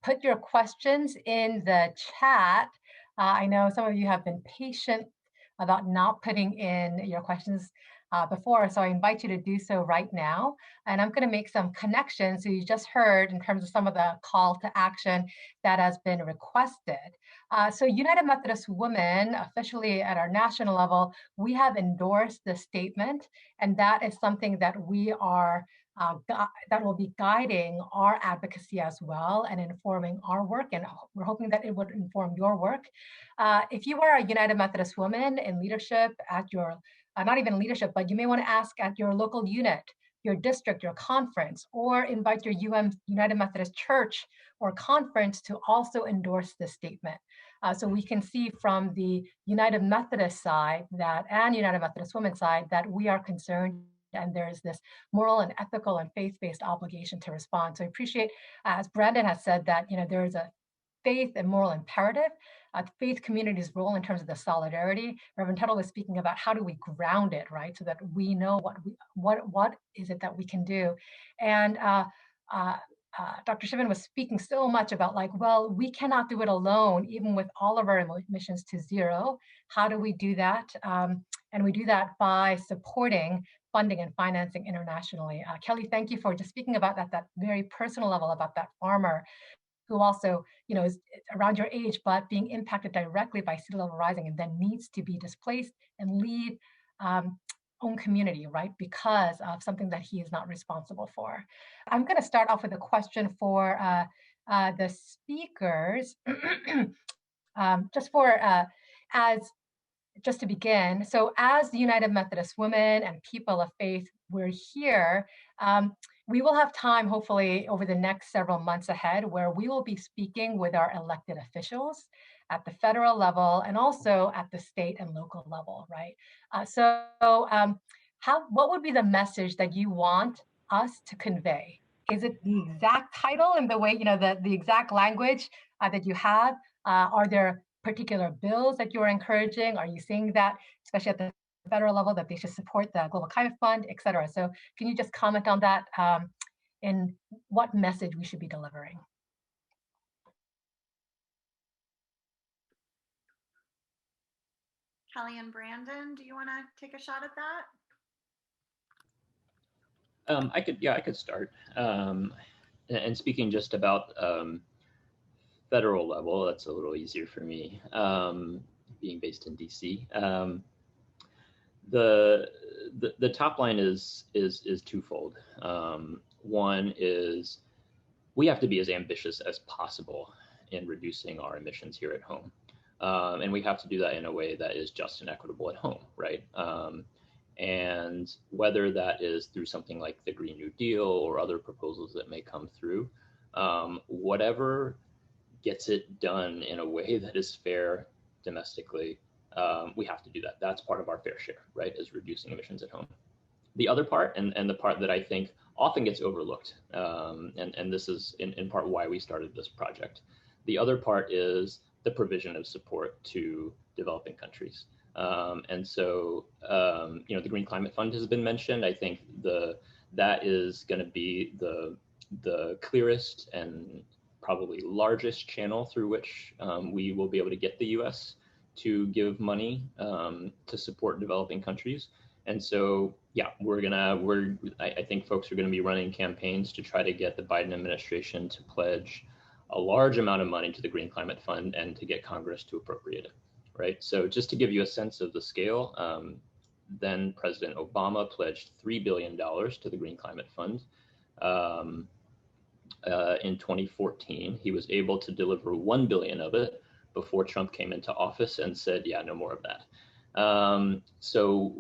A: put your questions in the chat. I know some of you have been patient about not putting in your questions before, so I invite you to do so right now. And I'm going to make some connections. So you just heard in terms of some of the call to action that has been requested. So United Methodist Women, officially at our national level, we have endorsed the statement, and that is something that we are that will be guiding our advocacy as well and informing our work, and we're hoping that it would inform your work. If you are a United Methodist woman in leadership at your, not even leadership, but you may want to ask at your local unit, your district, your conference, or invite your United Methodist Church or conference to also endorse this statement. So we can see from the United Methodist side that, and United Methodist Women side, that we are concerned, and there's this moral and ethical and faith-based obligation to respond. So I appreciate, as Brandon has said, that there is a faith and moral imperative, faith community's role in terms of the solidarity. Reverend Tuttle was speaking about how do we ground it, right, so that we know what is it that we can do. And Dr. Shiven was speaking so much about well, we cannot do it alone, even with all of our emissions to zero. How do we do that? And we do that by supporting funding and financing internationally. Kelly, thank you for just speaking about that very personal level, about that farmer who also, is around your age, but being impacted directly by sea level rising, and then needs to be displaced and leave own community, right? Because of something that he is not responsible for. I'm going to start off with a question for the speakers, just to begin. So as the United Methodist Women and people of faith, we're here. We will have time, hopefully, over the next several months ahead, where we will be speaking with our elected officials at the federal level and also at the state and local level, right? What would be the message that you want us to convey? Is it the exact title and the way, the exact language that you have? Are there particular bills that you're encouraging? Are you saying that, especially at the federal level, that they should support the Global Climate Fund, et cetera? So can you just comment on that and what message we should be delivering?
B: Kelly and Brandon, do you want to take a shot at that?
C: I could start. And speaking just about federal level, that's a little easier for me, being based in DC. The top line is twofold. One is we have to be as ambitious as possible in reducing our emissions here at home. And we have to do that in a way that is just and equitable at home, right? And whether that is through something like the Green New Deal or other proposals that may come through, whatever gets it done in a way that is fair domestically, we have to do that. That's part of our fair share, right, is reducing emissions at home. The other part, and the part that I think often gets overlooked, and this is in part why we started this project, the other part is the provision of support to developing countries. And so, the Green Climate Fund has been mentioned. I think that is going to be the clearest and probably largest channel through which we will be able to get the U.S. to give money to support developing countries. And so, yeah, I think folks are going to be running campaigns to try to get the Biden administration to pledge a large amount of money to the Green Climate Fund and to get Congress to appropriate it, right? So just to give you a sense of the scale, then President Obama pledged $3 billion to the Green Climate Fund. In 2014, he was able to deliver 1 billion of it before Trump came into office and said, yeah, no more of that. So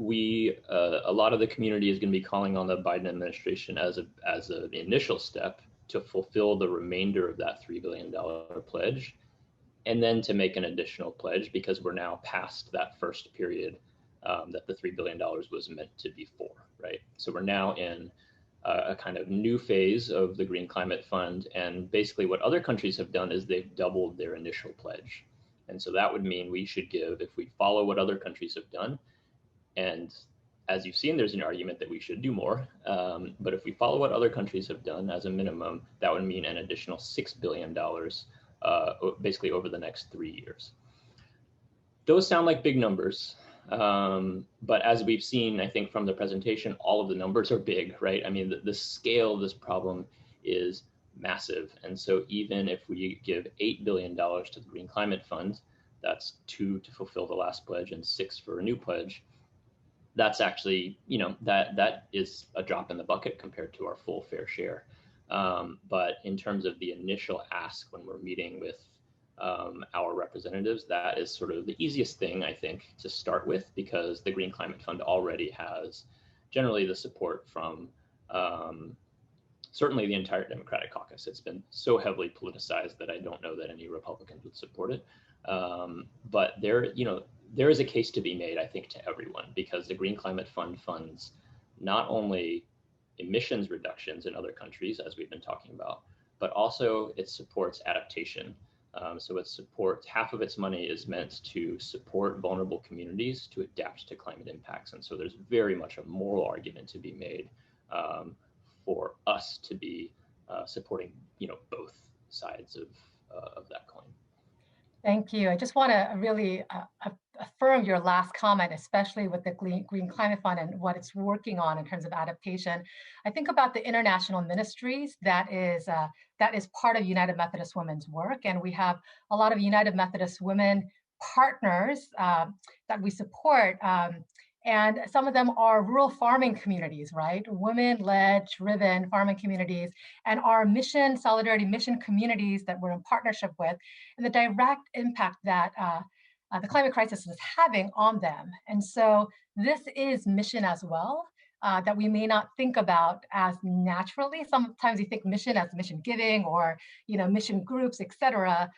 C: a lot of the community is going to be calling on the Biden administration as an initial step to fulfill the remainder of that $3 billion pledge, and then to make an additional pledge because we're now past that first period that the $3 billion was meant to be for, right? So we're now in a kind of new phase of the Green Climate Fund, and basically what other countries have done is they've doubled their initial pledge. And so that would mean we should give, if we follow what other countries have done, and as you've seen, there's an argument that we should do more. But if we follow what other countries have done as a minimum, that would mean an additional $6 billion basically over the next 3 years. Those sound like big numbers. But as we've seen, I think from the presentation, all of the numbers are big, right? I mean, the scale of this problem is massive. And so even if we give $8 billion to the Green Climate Fund, that's 2 to fulfill the last pledge and 6 for a new pledge. That's actually, that is a drop in the bucket compared to our full fair share. But in terms of the initial ask when we're meeting with our representatives, that is sort of the easiest thing, I think, to start with, because the Green Climate Fund already has generally the support from certainly the entire Democratic caucus. It's been so heavily politicized that I don't know that any Republicans would support it. But there is a case to be made, I think, to everyone, because the Green Climate Fund funds not only emissions reductions in other countries, as we've been talking about, but also it supports adaptation. So half of its money is meant to support vulnerable communities to adapt to climate impacts. And so there's very much a moral argument to be made for us to be supporting, both sides of that coin.
A: Thank you. I just want to really affirm your last comment, especially with the Green Climate Fund and what it's working on in terms of adaptation. I think about the international ministries that is part of United Methodist Women's work, and we have a lot of United Methodist women partners that we support. And some of them are rural farming communities, right? Women-led, driven farming communities, and our mission, solidarity mission communities that we're in partnership with, and the direct impact that the climate crisis is having on them. And so this is mission as well, that we may not think about as naturally. Sometimes we think mission as mission giving or, mission groups, et cetera.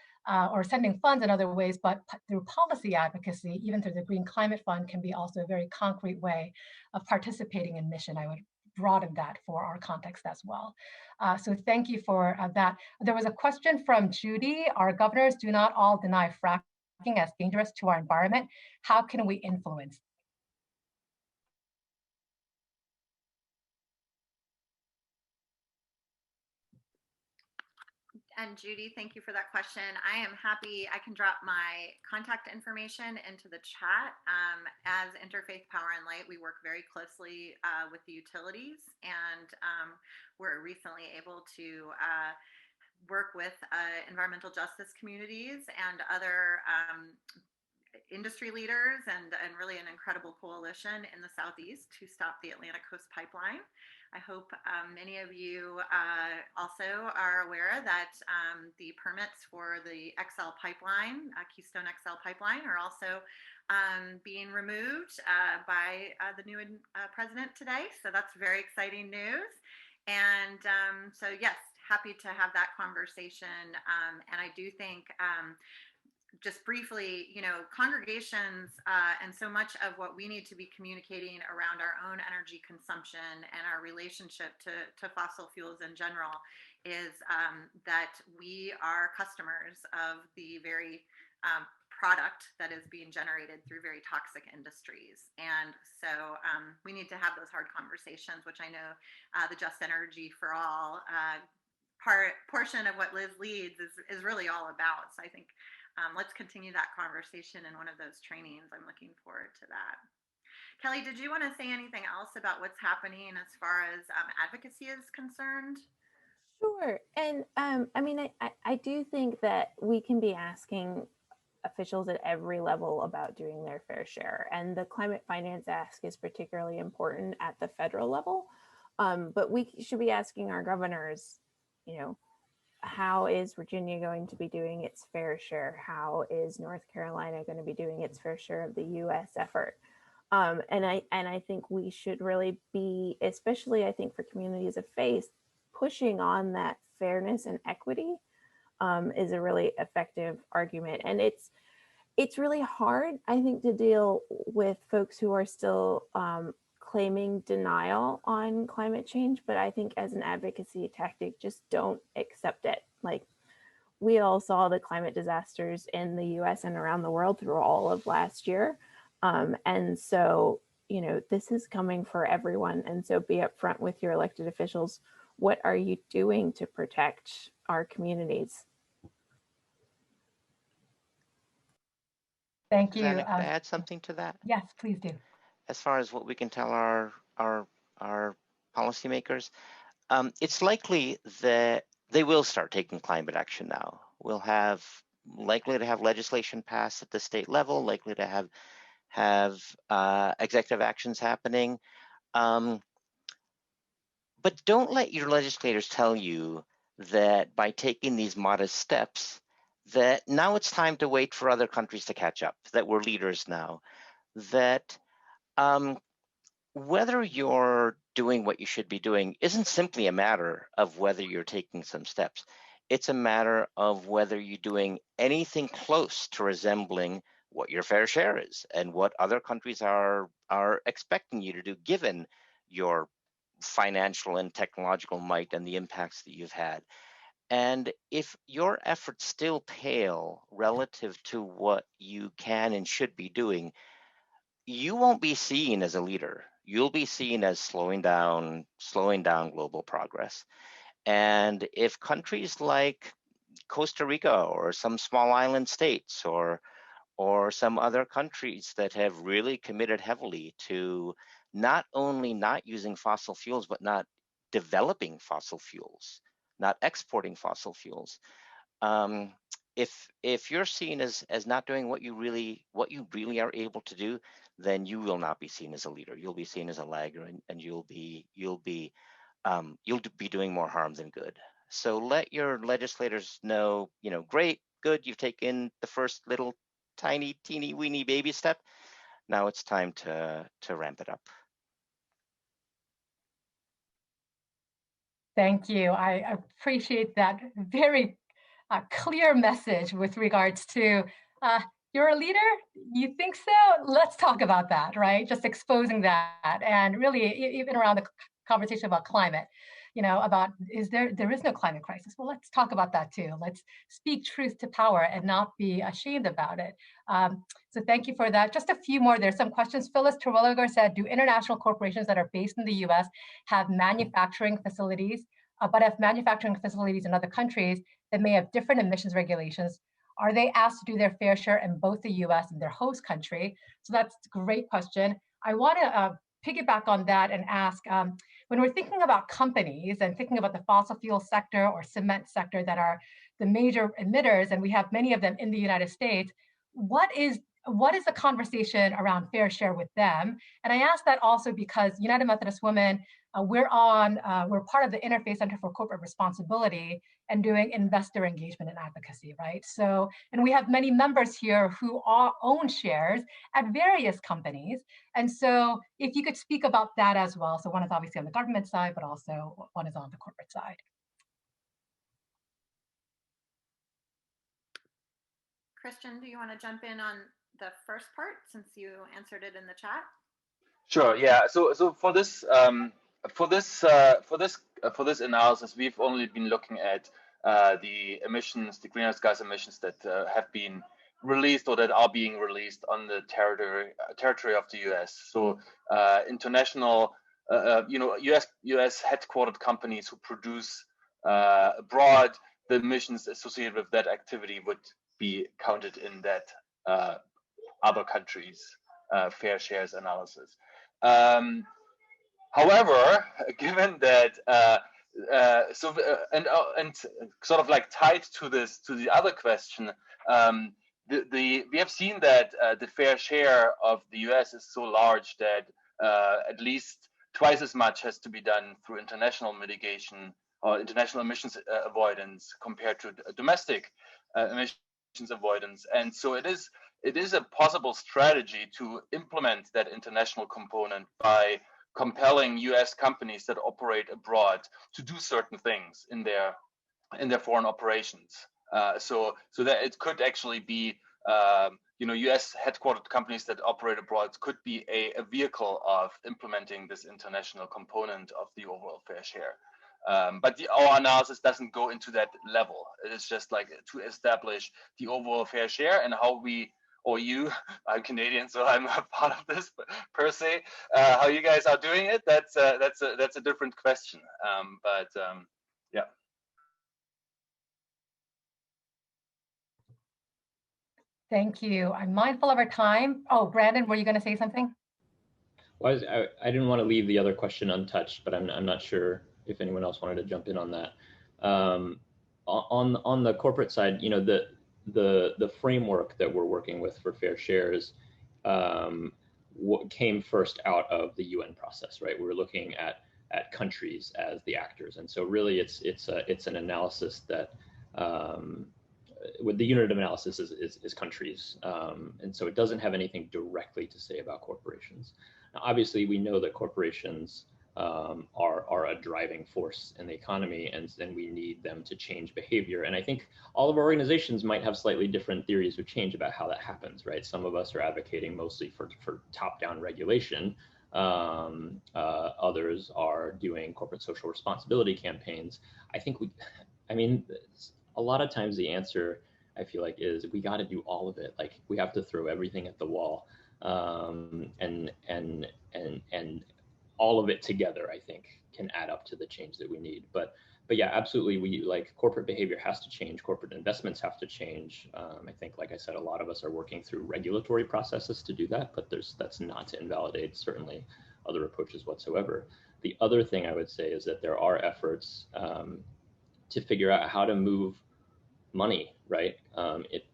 A: Or sending funds in other ways, but through policy advocacy, even through the Green Climate Fund, can be also a very concrete way of participating in mission. I would broaden that for our context as well. So thank you for that. There was a question from Judy. Our governors do not all deny fracking as dangerous to our environment. How can we influence?
B: And Judy, thank you for that question. I am happy. I can drop my contact information into the chat. As Interfaith Power and Light, we work very closely with the utilities, and we're recently able to work with environmental justice communities and other industry leaders and really an incredible coalition in the Southeast to stop the Atlantic Coast Pipeline. I hope many of you also are aware that the permits for the XL pipeline, Keystone XL pipeline, are also being removed by the new president today. So that's very exciting news. And so yes, happy to have that conversation. And I do think just briefly, congregations and so much of what we need to be communicating around our own energy consumption and our relationship to fossil fuels in general is that we are customers of the very product that is being generated through very toxic industries. And so we need to have those hard conversations, which I know the Just Energy for All portion of what Liz leads is really all about. So I think let's continue that conversation in one of those trainings. I'm looking forward to that. Kelly, did you want to say anything else about what's happening as far as advocacy is concerned?
E: Sure. And I mean, I do think that we can be asking officials at every level about doing their fair share. And the climate finance ask is particularly important at the federal level. But we should be asking our governors, you know, how is Virginia going to be doing its fair share? How is North Carolina going to be doing its fair share of the US effort? And I think we should really be, especially I think for communities of faith, pushing on that fairness and equity is a really effective argument. And it's really hard, I think, to deal with folks who are still claiming denial on climate change. But I think as an advocacy tactic, just don't accept it. Like, we all saw the climate disasters in the US and around the world through all of last year. And so, you know, this is coming for everyone. And so be upfront with your elected officials. What are you doing to protect our communities?
A: Thank you.
D: Susanna, could I add something to that?
A: Yes, please do.
D: As far as what we can tell our policymakers, it's likely that they will start taking climate action now. We'll likely to have legislation passed at the state level, likely to have executive actions happening. But don't let your legislators tell you that by taking these modest steps, that now it's time to wait for other countries to catch up, that we're leaders now, that whether you're doing what you should be doing isn't simply a matter of whether you're taking some steps. It's a matter of whether you're doing anything close to resembling what your fair share is and what other countries are expecting you to do, given your financial and technological might and the impacts that you've had. And if your efforts still pale relative to what you can and should be doing, you won't be seen as a leader. You'll be seen as slowing down global progress. And if countries like Costa Rica or some small island states or some other countries that have really committed heavily to not only not using fossil fuels, but not developing fossil fuels, not exporting fossil fuels, if you're seen as not doing what you really are able to do, then you will not be seen as a leader. You'll be seen as a lagger, and you'll be doing more harm than good. So let your legislators know, you know, great, good, you've taken the first little tiny, teeny, weeny baby step. Now it's time to ramp it up.
A: Thank you. I appreciate that very clear message with regards to you're a leader, you think so? Let's talk about that, right? Just exposing that, and really even around the conversation about climate, you know, about there is no climate crisis. Well, let's talk about that too. Let's speak truth to power and not be ashamed about it. So thank you for that. Just a few more. There's some questions. Phyllis Terwilliger said, do international corporations that are based in the US have manufacturing facilities, but have manufacturing facilities in other countries that may have different emissions regulations? Are they asked to do their fair share in both the US and their host country? So that's a great question. I want to piggyback on that and ask, when we're thinking about companies and thinking about the fossil fuel sector or cement sector that are the major emitters, and we have many of them in the United States, what is the conversation around fair share with them? And I ask that also because United Methodist Women, we're part of the Interfaith Center for Corporate Responsibility and doing investor engagement and advocacy, right? So, and we have many members here who own shares at various companies. And so if you could speak about that as well. So one is obviously on the government side, but also one is on the corporate side.
B: Christian, do you want to jump in on the first part since you answered it in the chat?
F: Sure. Yeah. So for this analysis, we've only been looking at the emissions, the greenhouse gas emissions that have been released or that are being released on the territory of the U.S. So international, U.S. headquartered companies who produce abroad, the emissions associated with that activity would be counted in that other countries' fair shares analysis. However, given that and sort of like tied to the other question, we have seen that the fair share of the U.S. is so large that at least twice as much has to be done through international mitigation or international emissions avoidance compared to domestic emissions avoidance. And so it is a possible strategy to implement that international component by compelling U.S. companies that operate abroad to do certain things in their foreign operations. So that it could actually be, U.S. headquartered companies that operate abroad could be a vehicle of implementing this international component of the overall fair share. But our analysis doesn't go into that level. It is just like to establish the overall fair share and how we, or you, I'm Canadian, so I'm a part of this per se. How you guys are doing it, that's a different question. Yeah.
A: Thank you. I'm mindful of our time. Oh, Brandon, were you going to say something?
C: Well, I didn't want to leave the other question untouched, but I'm not sure if anyone else wanted to jump in on that. On the corporate side, the framework that we're working with for fair shares what came first out of the UN process, right? We're looking at countries as the actors, and so really it's an analysis that with the unit of analysis is countries, and so it doesn't have anything directly to say about corporations. Now, obviously, we know that corporations are a driving force in the economy, and we need them to change behavior. And I think all of our organizations might have slightly different theories of change about how that happens, right? Some of us are advocating mostly for top-down regulation. Others are doing corporate social responsibility campaigns. A lot of times the answer, I feel like, is we got to do all of it. Like, we have to throw everything at the wall, and all of it together, I think, can add up to the change that we need. But yeah, absolutely, corporate behavior has to change. Corporate investments have to change. I think, like I said, a lot of us are working through regulatory processes to do that, but that's not to invalidate certainly other approaches whatsoever. The other thing I would say is that there are efforts to figure out how to move money, right?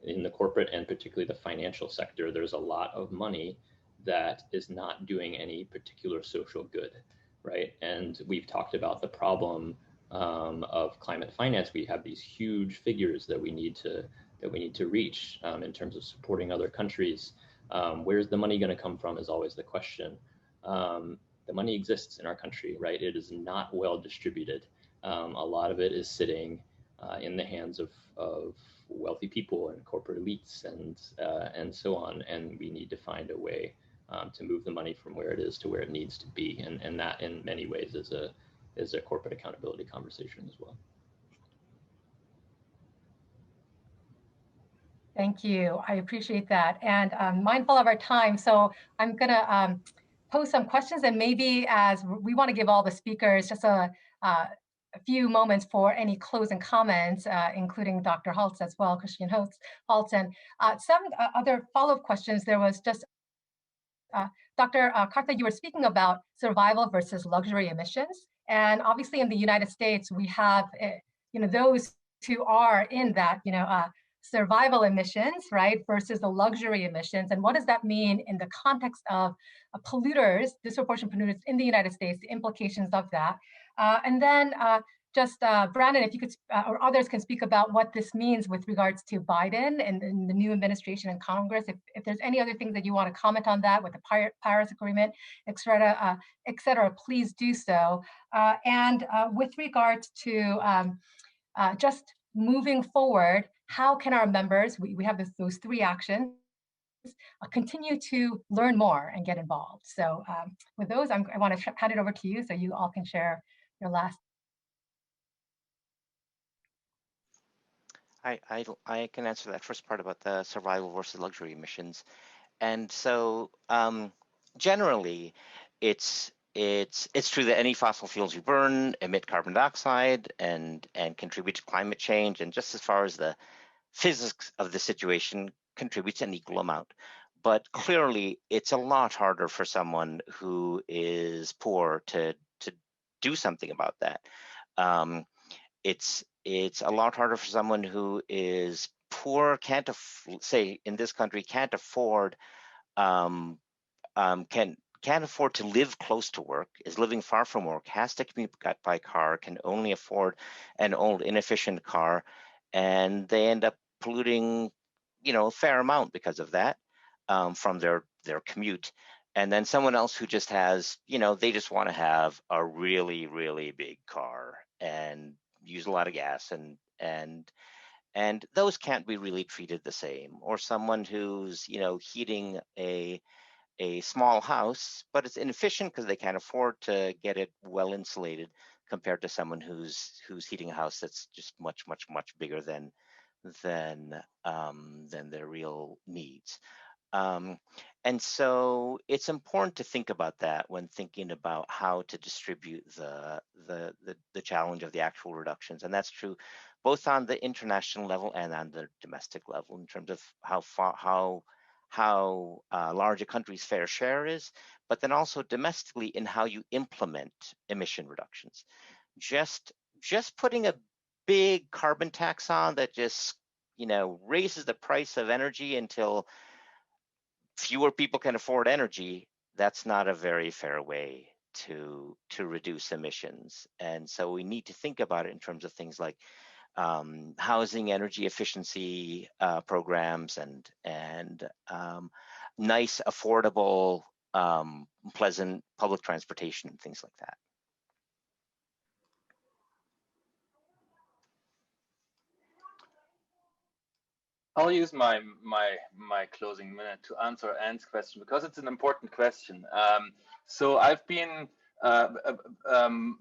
C: In the corporate and particularly the financial sector, there's a lot of money that is not doing any particular social good, right? And we've talked about the problem of climate finance. We have these huge figures that we need to reach in terms of supporting other countries. Where's the money going to come from is always the question. The money exists in our country, right? It is not well distributed. A lot of it is sitting in the hands of wealthy people and corporate elites and so on. And we need to find a way to move the money from where it is to where it needs to be. And that in many ways is a corporate accountability conversation as well.
A: Thank you. I appreciate that. And mindful of our time, so I'm going to pose some questions, and maybe as we want to give all the speakers just a few moments for any closing comments, including Dr. Holtz as well, Christian Holtz, and some other follow-up questions. There was just, Dr. Kartha, you were speaking about survival versus luxury emissions. And obviously in the United States, we have, those who are in that, survival emissions, right, versus the luxury emissions. And what does that mean in the context of polluters, disproportionate polluters in the United States, the implications of that? And then Brandon, if you could, or others can speak about what this means with regards to Biden and the new administration and Congress. If there's any other things that you want to comment on that with the Paris Agreement, et cetera, please do so. And with regards to just moving forward, how can our members, we have those three actions, continue to learn more and get involved? So with those, I want to hand it over to you so you all can share your last.
D: I can answer that first part about the survival versus luxury emissions. And so generally, it's true that any fossil fuels you burn emit carbon dioxide and contribute to climate change. And just as far as the physics of the situation contributes an equal amount. But clearly, it's a lot harder for someone who is poor to do something about that. It's a lot harder for someone who is poor, say in this country, can't afford can't afford to live close to work, is living far from work, has to commute by car, can only afford an old inefficient car, and they end up polluting, a fair amount because of that from their commute. And then someone else who just has, they just want to have a really, really big car and use a lot of gas and those can't be really treated the same. Or someone who's, heating a small house, but it's inefficient because they can't afford to get it well insulated compared to someone who's heating a house that's just much bigger than their real needs. And so it's important to think about that when thinking about how to distribute the challenge of the actual reductions. And that's true both on the international level and on the domestic level in terms of how large a country's fair share is, but then also domestically in how you implement emission reductions. Just putting a big carbon tax on that just raises the price of energy until fewer people can afford energy, that's not a very fair way to reduce emissions. And so we need to think about it in terms of things like housing energy efficiency programs and nice, affordable, pleasant public transportation, things like that.
F: I'll use my closing minute to answer Anne's question because it's an important question. So I've been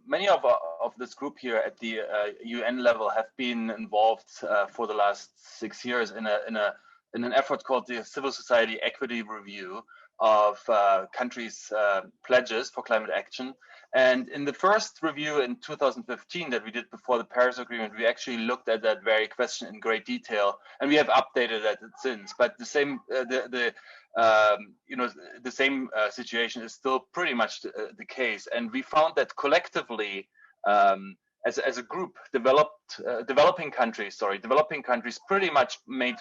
F: many of this group here at the UN level have been involved for the last 6 years in an effort called the Civil Society Equity Review of countries' pledges for climate action. And in the first review in 2015 that we did before the Paris Agreement, we actually looked at that very question in great detail, and we have updated that since. But the same, the same situation is still pretty much the case. And we found that collectively, as a group, developing countries pretty much made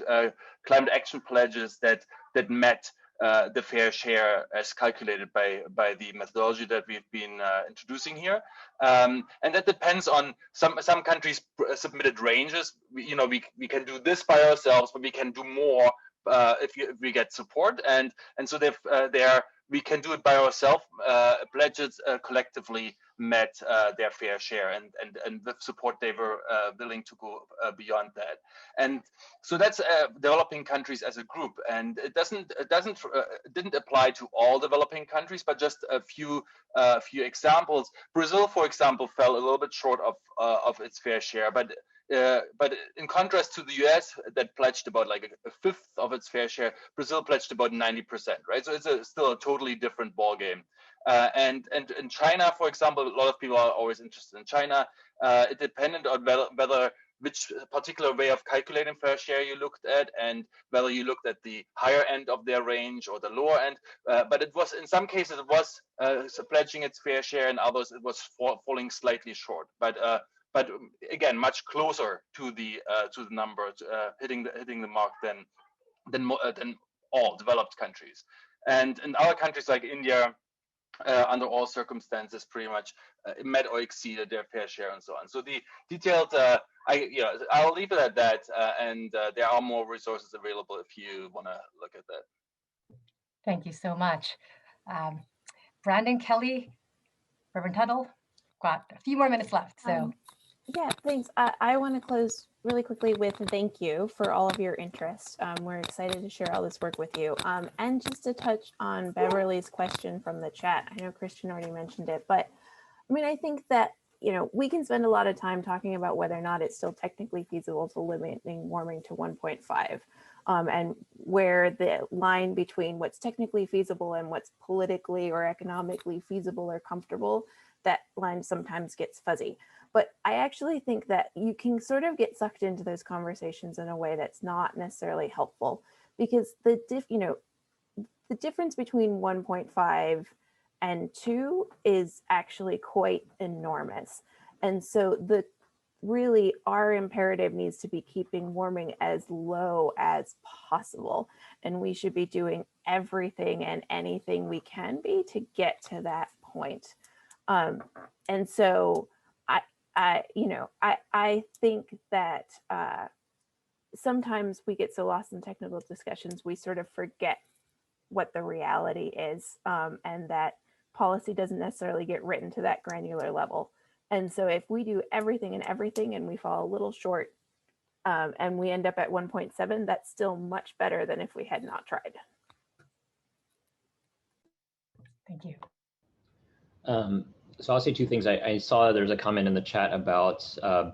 F: climate action pledges that met the fair share as calculated by the methodology that we've been introducing here, and that depends on some countries submitted ranges. We can do this by ourselves, but we can do more if we get support, and so we can do it by ourselves. Pledges collectively met their fair share, and with support they were willing to go beyond that. And so that's developing countries as a group, and it didn't apply to all developing countries, but just a few examples. Brazil, for example, fell a little bit short of its fair share, but in contrast to the US that pledged about like a fifth of its fair share, Brazil pledged about 90%, right? So it's still a totally different ballgame. And in China, for example, a lot of people are always interested in China. It depended on whether which particular way of calculating fair share you looked at, and whether you looked at the higher end of their range or the lower end. But it was, in some cases, it was pledging its fair share, and others it was falling slightly short. But again, much closer to the number, hitting the mark than all developed countries. And in other countries like India, under all circumstances, pretty much met or exceeded their fair share, and so on. So the detailed, I'll leave it at that. And there are more resources available if you want to look at that.
A: Thank you so much, Brandon, Kelly, Reverend Tuttle. Got a few more minutes left, so.
E: Yeah, thanks. I want to close really quickly with thank you for all of your interest. We're excited to share all this work with you. And just to touch on Beverly's question from the chat, I know Christian already mentioned it, but I mean, I think that, we can spend a lot of time talking about whether or not it's still technically feasible to limiting warming to 1.5. And where the line between what's technically feasible and what's politically or economically feasible or comfortable, that line sometimes gets fuzzy. But I actually think that you can sort of get sucked into those conversations in a way that's not necessarily helpful, because the difference between 1.5 and 2 is actually quite enormous. And so really our imperative needs to be keeping warming as low as possible. And we should be doing everything and anything we can be to get to that point. And so I think that sometimes we get so lost in technical discussions, we sort of forget what the reality is, and that policy doesn't necessarily get written to that granular level. And so if we do everything and we fall a little short, and we end up at 1.7, that's still much better than if we had not tried.
A: Thank you.
C: So I'll say two things. I saw there's a comment in the chat about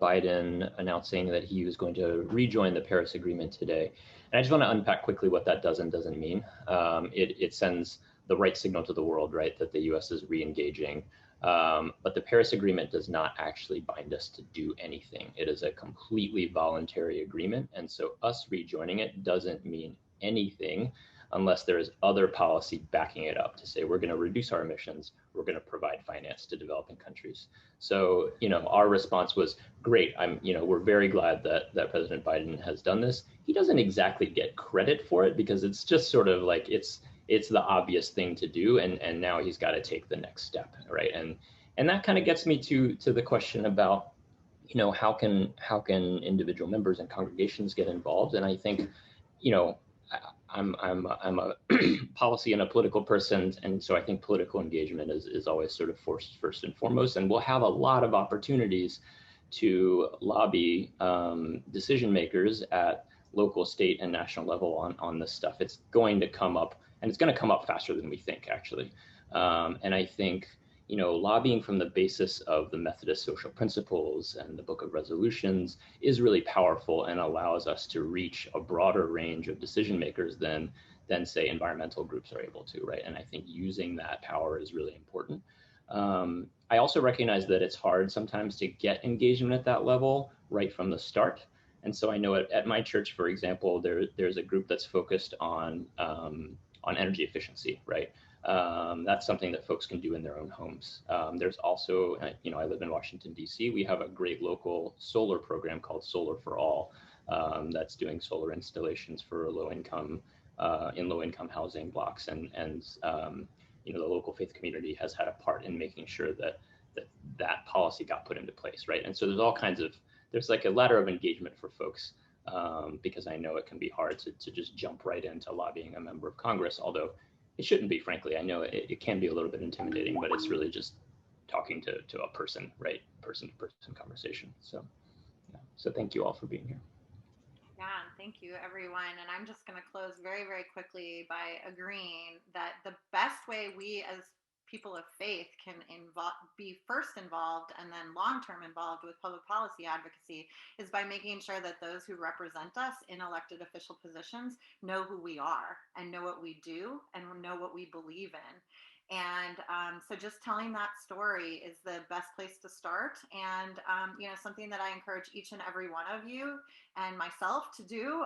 C: Biden announcing that he was going to rejoin the Paris Agreement today. And I just want to unpack quickly what that does and doesn't mean. It sends the right signal to the world, right, that the US is re-engaging. But the Paris Agreement does not actually bind us to do anything. It is a completely voluntary agreement. And so us rejoining it doesn't mean anything unless there is other policy backing it up to say we're going to reduce our emissions, we're going to provide finance to developing countries. So, our response was great. We're very glad that President Biden has done this. He doesn't exactly get credit for it because it's just sort of like it's the obvious thing to do, and now he's got to take the next step, right? And that kind of gets me to the question about, how can individual members and congregations get involved? And I think, I'm a policy and a political person, and so I think political engagement is always sort of first and foremost, and we'll have a lot of opportunities to lobby decision makers at local, state, and national level on this stuff. It's going to come up, and it's going to come up faster than we think, actually. And I think, lobbying from the basis of the Methodist Social Principles and the Book of Resolutions is really powerful and allows us to reach a broader range of decision makers than say environmental groups are able to, right? And I think using that power is really important. I also recognize that it's hard sometimes to get engagement at that level right from the start. And so I know at my church, for example, there's a group that's focused on energy efficiency, right? That's something that folks can do in their own homes. There's also, I live in Washington, D.C. We have a great local solar program called Solar for All that's doing solar installations for low-income housing blocks. And the local faith community has had a part in making sure that policy got put into place, right? And so there's like a ladder of engagement for folks because I know it can be hard to just jump right into lobbying a member of Congress, although it shouldn't be, frankly. I know it can be a little bit intimidating, but it's really just talking to a person, right? Person-to-person conversation. So thank you all for being here.
B: Yeah, thank you, everyone. And I'm just going to close very, very quickly by agreeing that the best way we as people of faith can be first involved and then long-term involved with public policy advocacy is by making sure that those who represent us in elected official positions know who we are and know what we do and know what we believe in. And so just telling that story is the best place to start. And, something that I encourage each and every one of you and myself to do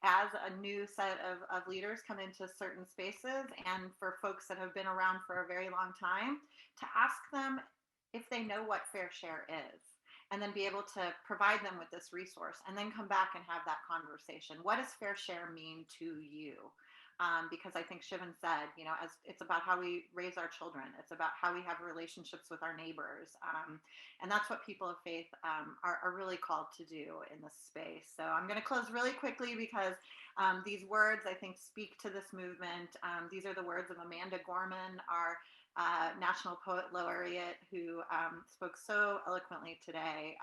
B: as a new set of leaders come into certain spaces, and for folks that have been around for a very long time, to ask them if they know what Fair Share is, and then be able to provide them with this resource, and then come back and have that conversation. What does Fair Share mean to you? Because I think Shivan said, as it's about how we raise our children. It's about how we have relationships with our neighbors. And that's what people of faith are really called to do in this space. So I'm going to close really quickly because these words, I think, speak to this movement. These are the words of Amanda Gorman, our National Poet Laureate, who spoke so eloquently today.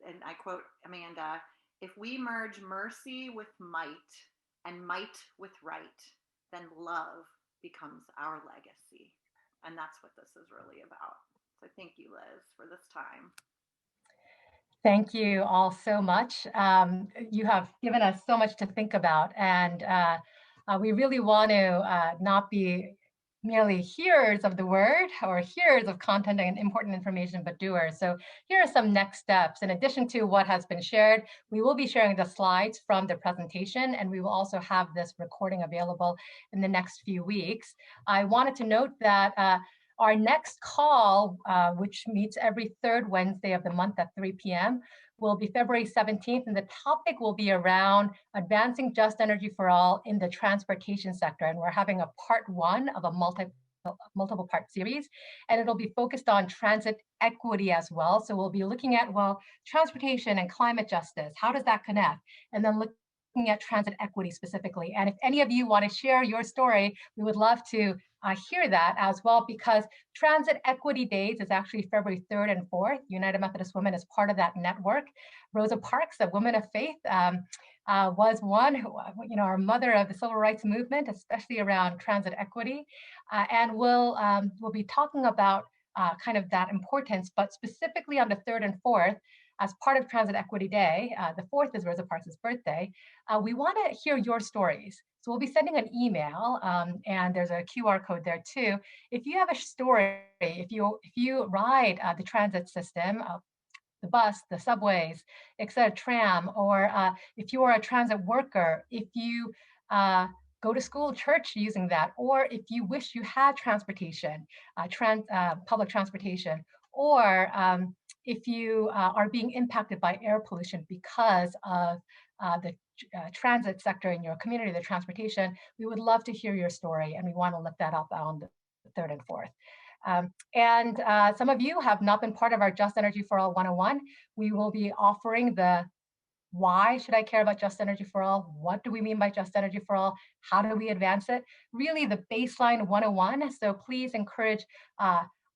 B: And I quote Amanda, "If we merge mercy with might, and might with right, then love becomes our legacy." And that's what this is really about. So thank you, Liz, for this time.
A: Thank you all so much. You have given us so much to think about, and we really want to not be merely hearers of the word or hearers of content and important information, but doers. So here are some next steps. In addition to what has been shared, we will be sharing the slides from the presentation, and we will also have this recording available in the next few weeks. I wanted to note that our next call, which meets every third Wednesday of the month at 3 p.m., will be February 17th, and the topic will be around advancing just energy for all in the transportation sector. And we're having a part 1 of a multiple part series, and it'll be focused on transit equity as well. So we'll be looking at, well, transportation and climate justice, how does that connect? And then looking at transit equity specifically. And if any of you want to share your story, we would love to hear that as well, because Transit Equity Days is actually February 3rd and 4th. United Methodist Women is part of that network. Rosa Parks, a woman of faith, was one who, our mother of the civil rights movement, especially around transit equity, and we'll be talking about kind of that importance, but specifically on the 3rd and 4th, as part of Transit Equity Day, the 4th is Rosa Parks' birthday, we want to hear your stories. So we'll be sending an email, and there's a QR code there too. If you have a story, if you ride the transit system, the bus, the subways, etc., tram, or if you are a transit worker, if you go to school, church using that, or if you wish you had transportation, public transportation, or if you are being impacted by air pollution because of the transit sector in your community, the transportation, we would love to hear your story, and we want to lift that up on the 3rd and 4th. And some of you have not been part of our Just Energy for All 101. We will be offering the why should I care about Just Energy for All? What do we mean by Just Energy for All? How do we advance it? Really the baseline 101. So please encourage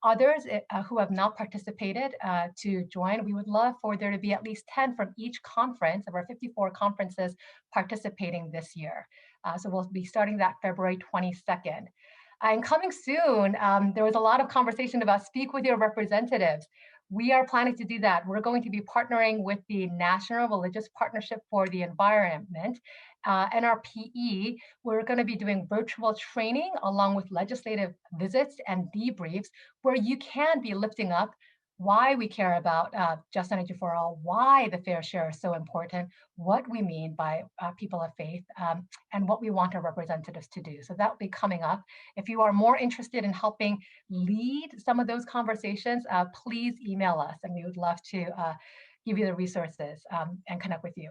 A: others who have not participated to join. We would love for there to be at least 10 from each conference of our 54 conferences participating this year. So we'll be starting that February 22nd. And coming soon, there was a lot of conversation about speak with your representatives. We are planning to do that. We're going to be partnering with the National Religious Partnership for the Environment, NRPE. We're going to be doing virtual training along with legislative visits and debriefs where you can be lifting up why we care about Just Energy for All, why the fair share is so important, what we mean by people of faith, and what we want our representatives to do. So that will be coming up. If you are more interested in helping lead some of those conversations, please email us, and we would love to give you the resources and connect with you.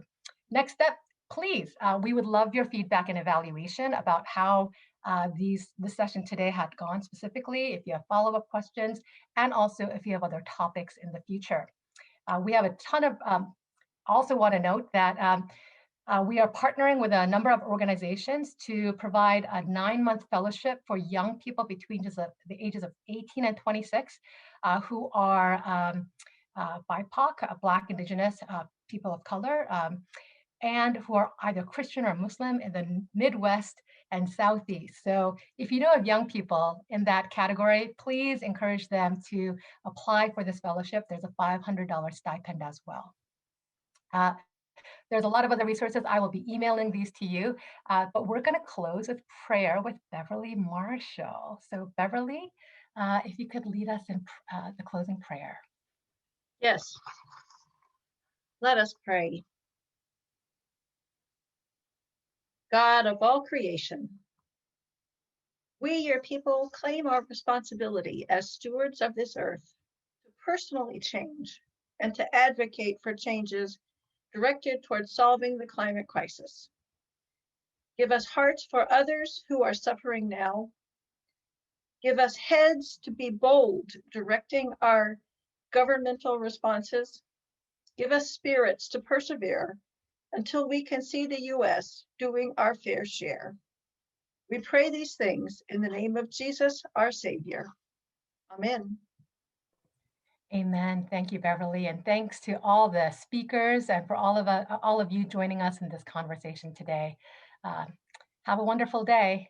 A: Next step, please, we would love your feedback and evaluation about how this session today had gone specifically, if you have follow-up questions, and also if you have other topics in the future. We have a ton of, also want to note that we are partnering with a number of organizations to provide a 9-month fellowship for young people between the ages of 18 and 26 who are BIPOC, Black, Indigenous, people of color, and who are either Christian or Muslim in the Midwest and Southeast. So if you know of young people in that category, please encourage them to apply for this fellowship. There's a $500 stipend as well. There's a lot of other resources. I will be emailing these to you, but we're going to close with prayer with Beverly Marshall. So Beverly, if you could lead us in the closing prayer.
G: Yes. Let us pray. God of all creation, we, your people, claim our responsibility as stewards of this earth to personally change and to advocate for changes directed towards solving the climate crisis. Give us hearts for others who are suffering now. Give us heads to be bold, directing our governmental responses. Give us spirits to persevere until we can see the U.S. doing our fair share. We pray these things in the name of Jesus, our Savior. Amen.
A: Amen. Thank you, Beverly. And thanks to all the speakers and for all of you joining us in this conversation today. Have a wonderful day.